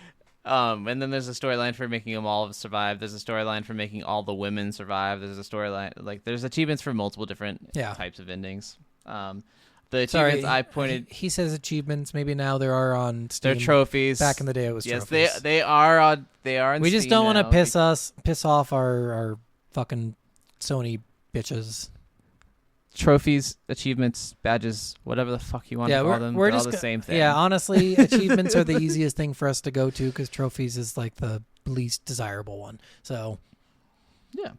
Speaker 5: And then there's a storyline for making them all survive. There's a storyline for making all the women survive. There's a storyline like there's achievements for multiple different types of endings. The achievements I pointed.
Speaker 3: He says achievements. Maybe now there are on Steam.
Speaker 5: They're trophies.
Speaker 3: Back in the day, it was trophies.
Speaker 5: Yes, they are on. They are.
Speaker 3: We just don't want to piss off our fucking Sony bitches.
Speaker 5: Trophies, achievements, badges, whatever the fuck you want to call them. We're just all the same thing.
Speaker 3: Yeah, honestly, achievements are the easiest thing for us to go to because trophies is like the least desirable one. So,
Speaker 5: yeah.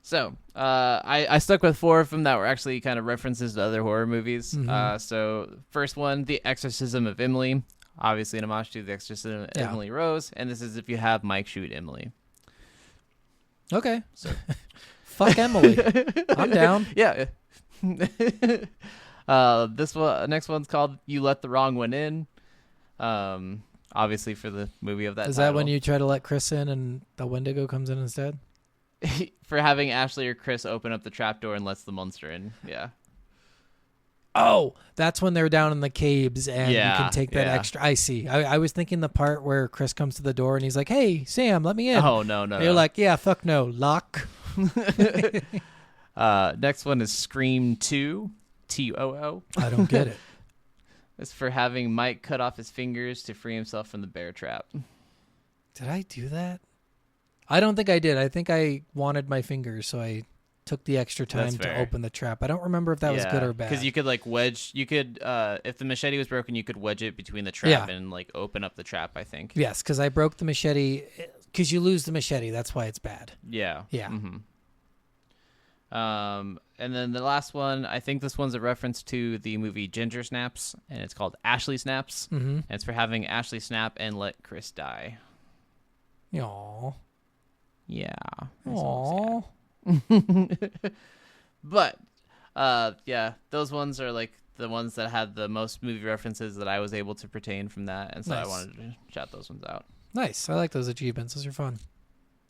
Speaker 5: So, I stuck with 4 of them that were actually kind of references to other horror movies.
Speaker 3: Mm-hmm.
Speaker 5: So, first one, The Exorcism of Emily. Obviously, an homage to The Exorcism of Emily Rose. And this is if you have Mike shoot Emily.
Speaker 3: Okay. So, fuck Emily. I'm down.
Speaker 5: Yeah. Next one's called You Let the Wrong One In. Obviously for the movie of that
Speaker 3: Is
Speaker 5: title.
Speaker 3: that when you try to let Chris in and the Wendigo comes in instead?
Speaker 5: For having Ashley or Chris open up the trapdoor and lets the monster in. Yeah.
Speaker 3: Oh, that's when they're down in the caves and you can take that extra. I see. I was thinking the part where Chris comes to the door and he's like, "Hey, Sam, let me in."
Speaker 5: Oh, no.
Speaker 3: And you're like, "Yeah, fuck no. Lock."
Speaker 5: Next one is Scream 2, TOO.
Speaker 3: I don't get it.
Speaker 5: It's for having Mike cut off his fingers to free himself from the bear trap.
Speaker 3: Did I do that? I don't think I did. I think I wanted my fingers, so I took the extra time to open the trap. I don't remember if that was good or bad.
Speaker 5: Because you could like wedge, if the machete was broken, you could wedge it between the trap and like open up the trap, I think.
Speaker 3: Yes, because I broke the machete. Because you lose the machete, that's why it's bad.
Speaker 5: Yeah.
Speaker 3: Yeah.
Speaker 5: Mm-hmm. And then the last one, I think this one's a reference to the movie Ginger Snaps, and it's called Ashley Snaps.
Speaker 3: Mm-hmm.
Speaker 5: And it's for having Ashley snap and let Chris die.
Speaker 3: Aww.
Speaker 5: Yeah.
Speaker 3: Aww.
Speaker 5: But, those ones are like the ones that had the most movie references that I was able to pertain from that, and so I wanted to shout those ones out.
Speaker 3: Nice. I like those achievements. Those are fun.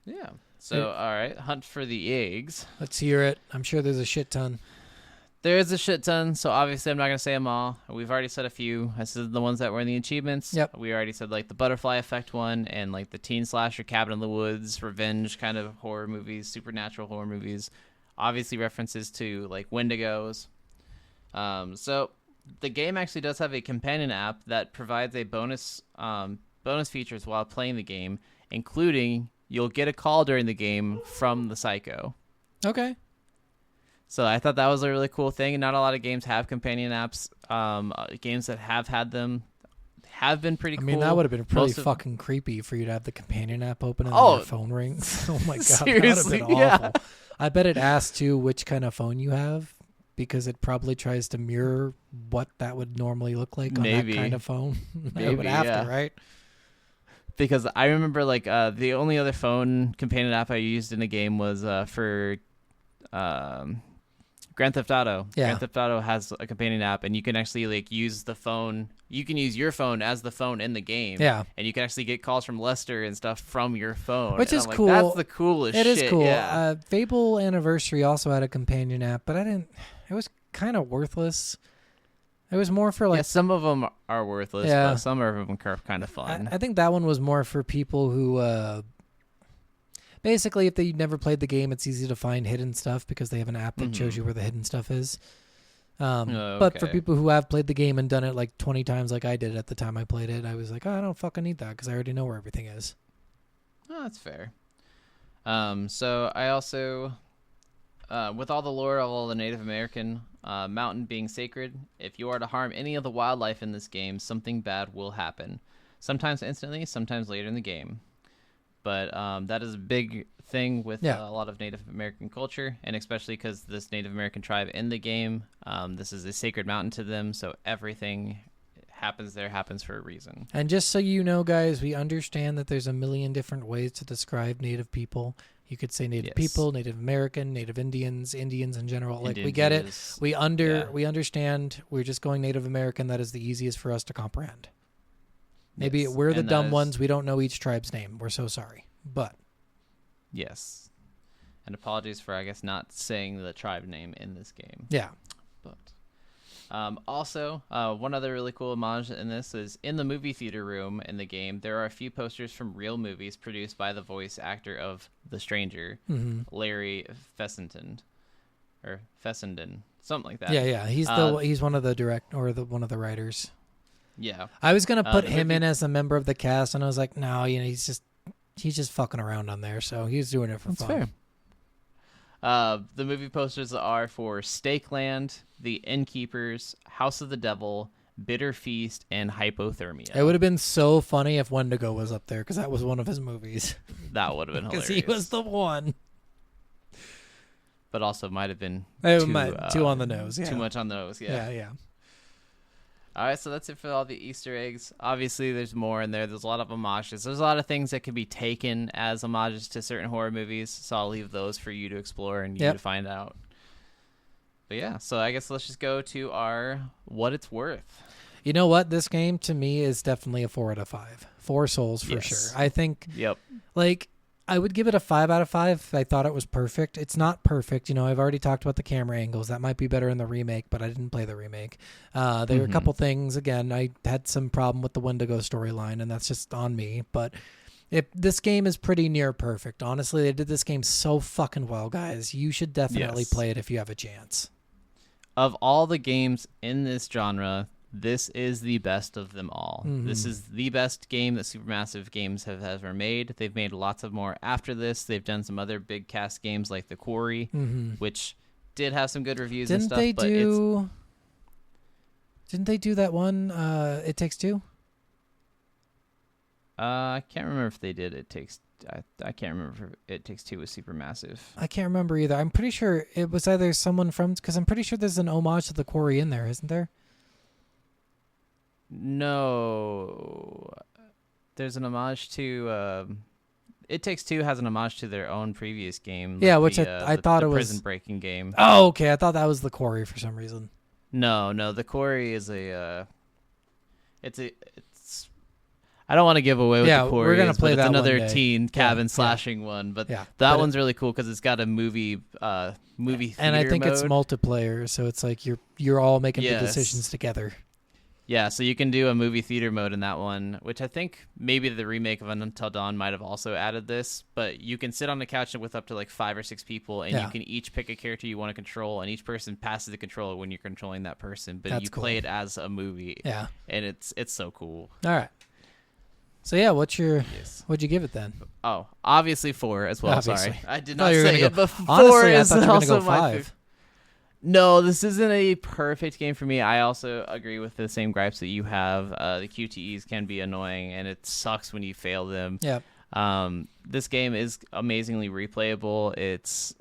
Speaker 5: Yeah. So, all right, Hunt for the Eggs.
Speaker 3: Let's hear it. I'm sure there's a shit ton.
Speaker 5: There is a shit ton, so obviously I'm not going to say them all. We've already said a few. I said the ones that were in the achievements.
Speaker 3: Yep.
Speaker 5: We already said like the Butterfly Effect one and like the teen slasher Cabin in the Woods, revenge kind of horror movies, supernatural horror movies. Obviously references to like Wendigos. So the game actually does have a companion app that provides a bonus features while playing the game, including you'll get a call during the game from the Psycho.
Speaker 3: Okay.
Speaker 5: So I thought that was a really cool thing. Not a lot of games have companion apps. Games that have had them have been pretty cool.
Speaker 3: I mean, that would have been pretty fucking creepy for you to have the companion app open and then your phone rings. Oh my god,
Speaker 5: seriously,
Speaker 3: that would have been awful. I bet it asks you which kind of phone you have because it probably tries to mirror what that would normally look like on that kind of phone.
Speaker 5: Maybe,
Speaker 3: it would have to, right?
Speaker 5: Because I remember like the only other phone companion app I used in a game was for Grand Theft Auto.
Speaker 3: Yeah.
Speaker 5: Grand Theft Auto has a companion app, and you can actually like use the phone. You can use your phone as the phone in the game.
Speaker 3: Yeah.
Speaker 5: And you can actually get calls from Lester and stuff from your phone.
Speaker 3: Which is
Speaker 5: like,
Speaker 3: cool.
Speaker 5: That's the coolest shit.
Speaker 3: It is cool.
Speaker 5: Yeah.
Speaker 3: Fable Anniversary also had a companion app, but it was kind of worthless. It was more for like
Speaker 5: yeah, some of them are worthless,
Speaker 3: Yeah.
Speaker 5: but some of them are kind of fun.
Speaker 3: I think that one was more for people who basically, if they never played the game, it's easy to find hidden stuff because they have an app that shows you where the hidden stuff is. But for
Speaker 5: Okay.
Speaker 3: people who have played the game and done it like 20 times like I did at the time I played it, I was like, oh, I don't fucking need that because I already know where everything is.
Speaker 5: Oh, that's fair. So I also, with all the lore of all the Native American mountain being sacred, if you are to harm any of the wildlife in this game, something bad will happen. Sometimes instantly, sometimes later in the game. But that is a big thing with
Speaker 3: Yeah.
Speaker 5: a lot of Native American culture, and especially because this Native American tribe in the game, this is a sacred mountain to them, so everything happens there happens for a reason.
Speaker 3: And just so you know, guys, we understand that there's a million different ways to describe Native people. You could say Native
Speaker 5: Yes.
Speaker 3: people, Native American, Native Indians, Indians in general. Like, we
Speaker 5: Indians
Speaker 3: get it.
Speaker 5: is-
Speaker 3: We
Speaker 5: yeah.
Speaker 3: we understand. We're just going Native American. That is the easiest for us to comprehend. Maybe
Speaker 5: Yes,
Speaker 3: we're the
Speaker 5: and that
Speaker 3: dumb
Speaker 5: is-
Speaker 3: ones. We don't know each tribe's name. We're so sorry. But
Speaker 5: Yes. And apologies for, I guess, not saying the tribe name in this game.
Speaker 3: yeah,
Speaker 5: But also, one other really cool homage in this is in the movie theater room in the game, there are a few posters from real movies produced by the voice actor of The Stranger, Larry Fessenden. Or Fessenden. Something like that.
Speaker 3: yeah. He's he's one of the one of the writers.
Speaker 5: Yeah.
Speaker 3: I was gonna put
Speaker 5: the
Speaker 3: him
Speaker 5: movie-
Speaker 3: in as a member of the cast, and I was like, no, he's just fucking around on there. So he's doing it for
Speaker 5: That's
Speaker 3: fun.
Speaker 5: fair. The movie posters are for Stakeland, The Innkeepers, House of the Devil, Bitter Feast, and Hypothermia.
Speaker 3: It would have been so funny if Wendigo was up there because that was one of his movies.
Speaker 5: That would have been
Speaker 3: Because
Speaker 5: hilarious.
Speaker 3: he was the one.
Speaker 5: But also might have been
Speaker 3: Too on the nose. Yeah.
Speaker 5: too much on the nose.
Speaker 3: Yeah.
Speaker 5: All right, so that's it for all the Easter eggs. Obviously, there's more in there. There's a lot of homages. There's a lot of things that can be taken as homages to certain horror movies. So I'll leave those for you to explore and you
Speaker 3: Yep.
Speaker 5: to find out. But yeah, so I guess let's just go to our what it's worth.
Speaker 3: You know what? This game to me is definitely a 4 out of 5. 4 souls for
Speaker 5: Yes.
Speaker 3: sure. I think
Speaker 5: Yep.
Speaker 3: like I would give it a 5 out of 5 if I thought it was perfect. It's not perfect. I've already talked about the camera angles. That might be better in the remake, but I didn't play the remake. There were a couple things. Again, I had some problem with the Wendigo storyline, and that's just on me. But this game is pretty near perfect. Honestly, they did this game so fucking well, guys. You should definitely
Speaker 5: Yes.
Speaker 3: play it if you have a chance.
Speaker 5: Of all the games in this genre, this is the best of them all.
Speaker 3: Mm-hmm.
Speaker 5: This is the best game that Supermassive Games have ever made. They've made lots of more after this. They've done some other big cast games like The Quarry, which did have some good reviews and
Speaker 3: Didn't
Speaker 5: stuff.
Speaker 3: they
Speaker 5: but
Speaker 3: do? Didn't they do that one? It Takes Two.
Speaker 5: I can't remember if they did. I can't remember if It Takes Two was Supermassive.
Speaker 3: I can't remember either. I'm pretty sure it was either someone from, because I'm pretty sure there's an homage to The Quarry in there, isn't there?
Speaker 5: No, there's an homage to. It Takes Two has an homage to their own previous game.
Speaker 3: Yeah,
Speaker 5: like
Speaker 3: which I thought
Speaker 5: the
Speaker 3: it was-
Speaker 5: prison breaking game.
Speaker 3: Oh, okay. I thought that was The Quarry for some reason.
Speaker 5: No, The Quarry is it's. I don't want to give away what
Speaker 3: Yeah,
Speaker 5: The Quarry
Speaker 3: we're gonna
Speaker 5: is,
Speaker 3: play
Speaker 5: but it's
Speaker 3: that one
Speaker 5: another
Speaker 3: day.
Speaker 5: teen cabin
Speaker 3: Yeah.
Speaker 5: slashing one. But
Speaker 3: Yeah,
Speaker 5: that
Speaker 3: but
Speaker 5: one's really cool because it's got a movie theater
Speaker 3: And I think it's
Speaker 5: mode.
Speaker 3: multiplayer, so it's like you're all making the
Speaker 5: Yes.
Speaker 3: decisions together.
Speaker 5: Yeah, so you can do a movie theater mode in that one, which I think maybe the remake of Until Dawn might have also added this, but you can sit on the couch with up to like 5 or 6 people, and
Speaker 3: Yeah.
Speaker 5: you can each pick a character you want to control, and each person passes the controller when you're controlling that person, but
Speaker 3: That's
Speaker 5: you
Speaker 3: cool.
Speaker 5: play it as a movie,
Speaker 3: Yeah.
Speaker 5: and it's so cool.
Speaker 3: All right. So yeah, what'd you give it then?
Speaker 5: Oh, obviously 4 as well.
Speaker 3: Obviously.
Speaker 5: Sorry, I did
Speaker 3: Thought
Speaker 5: not
Speaker 3: you were
Speaker 5: say
Speaker 3: gonna
Speaker 5: it,
Speaker 3: go-
Speaker 5: but 4
Speaker 3: Honestly, I
Speaker 5: is
Speaker 3: thought you were gonna
Speaker 5: also
Speaker 3: go
Speaker 5: my
Speaker 3: 5.
Speaker 5: favorite. No, this isn't a perfect game for me. I also agree with the same gripes that you have. The QTEs can be annoying, and it sucks when you fail them.
Speaker 3: Yeah.
Speaker 5: This game is amazingly replayable. It's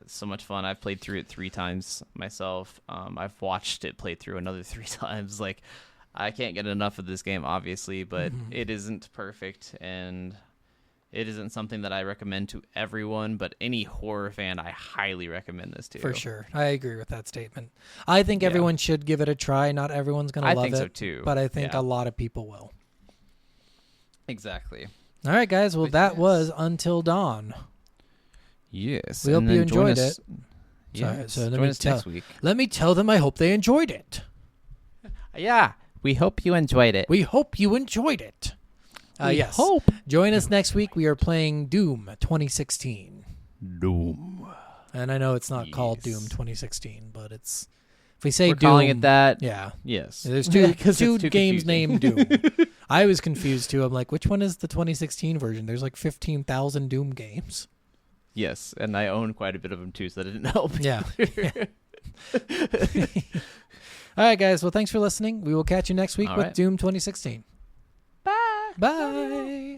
Speaker 5: so much fun. I've played through it 3 times myself. I've watched it play through another 3 times. Like, I can't get enough of this game, obviously, but it isn't perfect, and it isn't something that I recommend to everyone, but any horror fan, I highly recommend this to.
Speaker 3: For sure. I agree with that statement. I think
Speaker 5: Yeah.
Speaker 3: everyone should give it a try. Not everyone's going to
Speaker 5: I
Speaker 3: love
Speaker 5: think
Speaker 3: it.
Speaker 5: so too.
Speaker 3: But I think
Speaker 5: Yeah.
Speaker 3: a lot of people will.
Speaker 5: Exactly.
Speaker 3: All right, guys. Well,
Speaker 5: But
Speaker 3: that
Speaker 5: yes.
Speaker 3: was Until Dawn.
Speaker 5: Yes.
Speaker 3: We hope
Speaker 5: and
Speaker 3: you
Speaker 5: then join
Speaker 3: enjoyed
Speaker 5: us-
Speaker 3: it.
Speaker 5: Yes.
Speaker 3: So let
Speaker 5: join
Speaker 3: me
Speaker 5: us next
Speaker 3: tell-
Speaker 5: week.
Speaker 3: Let me tell them I hope they enjoyed it.
Speaker 5: Yeah, we hope you enjoyed it.
Speaker 3: We hope you enjoyed it. Yes.
Speaker 5: hope.
Speaker 3: Join us next week. We are playing Doom 2016.
Speaker 5: Doom.
Speaker 3: And I know it's not called
Speaker 5: Yes.
Speaker 3: Doom 2016, but it's if we say
Speaker 5: We're
Speaker 3: Doom,
Speaker 5: calling it that.
Speaker 3: Yeah.
Speaker 5: Yes.
Speaker 3: There's two
Speaker 5: 'Cause
Speaker 3: two
Speaker 5: it's too
Speaker 3: games
Speaker 5: confusing.
Speaker 3: named Doom. I was confused too. I'm like, which one is the 2016 version? There's like 15,000 Doom games.
Speaker 5: Yes, and I own quite a bit of them too, so that didn't help.
Speaker 3: Yeah. All right, guys. Well, thanks for listening. We will catch you next week
Speaker 5: All
Speaker 3: with
Speaker 5: right.
Speaker 3: Doom 2016. Bye. Bye.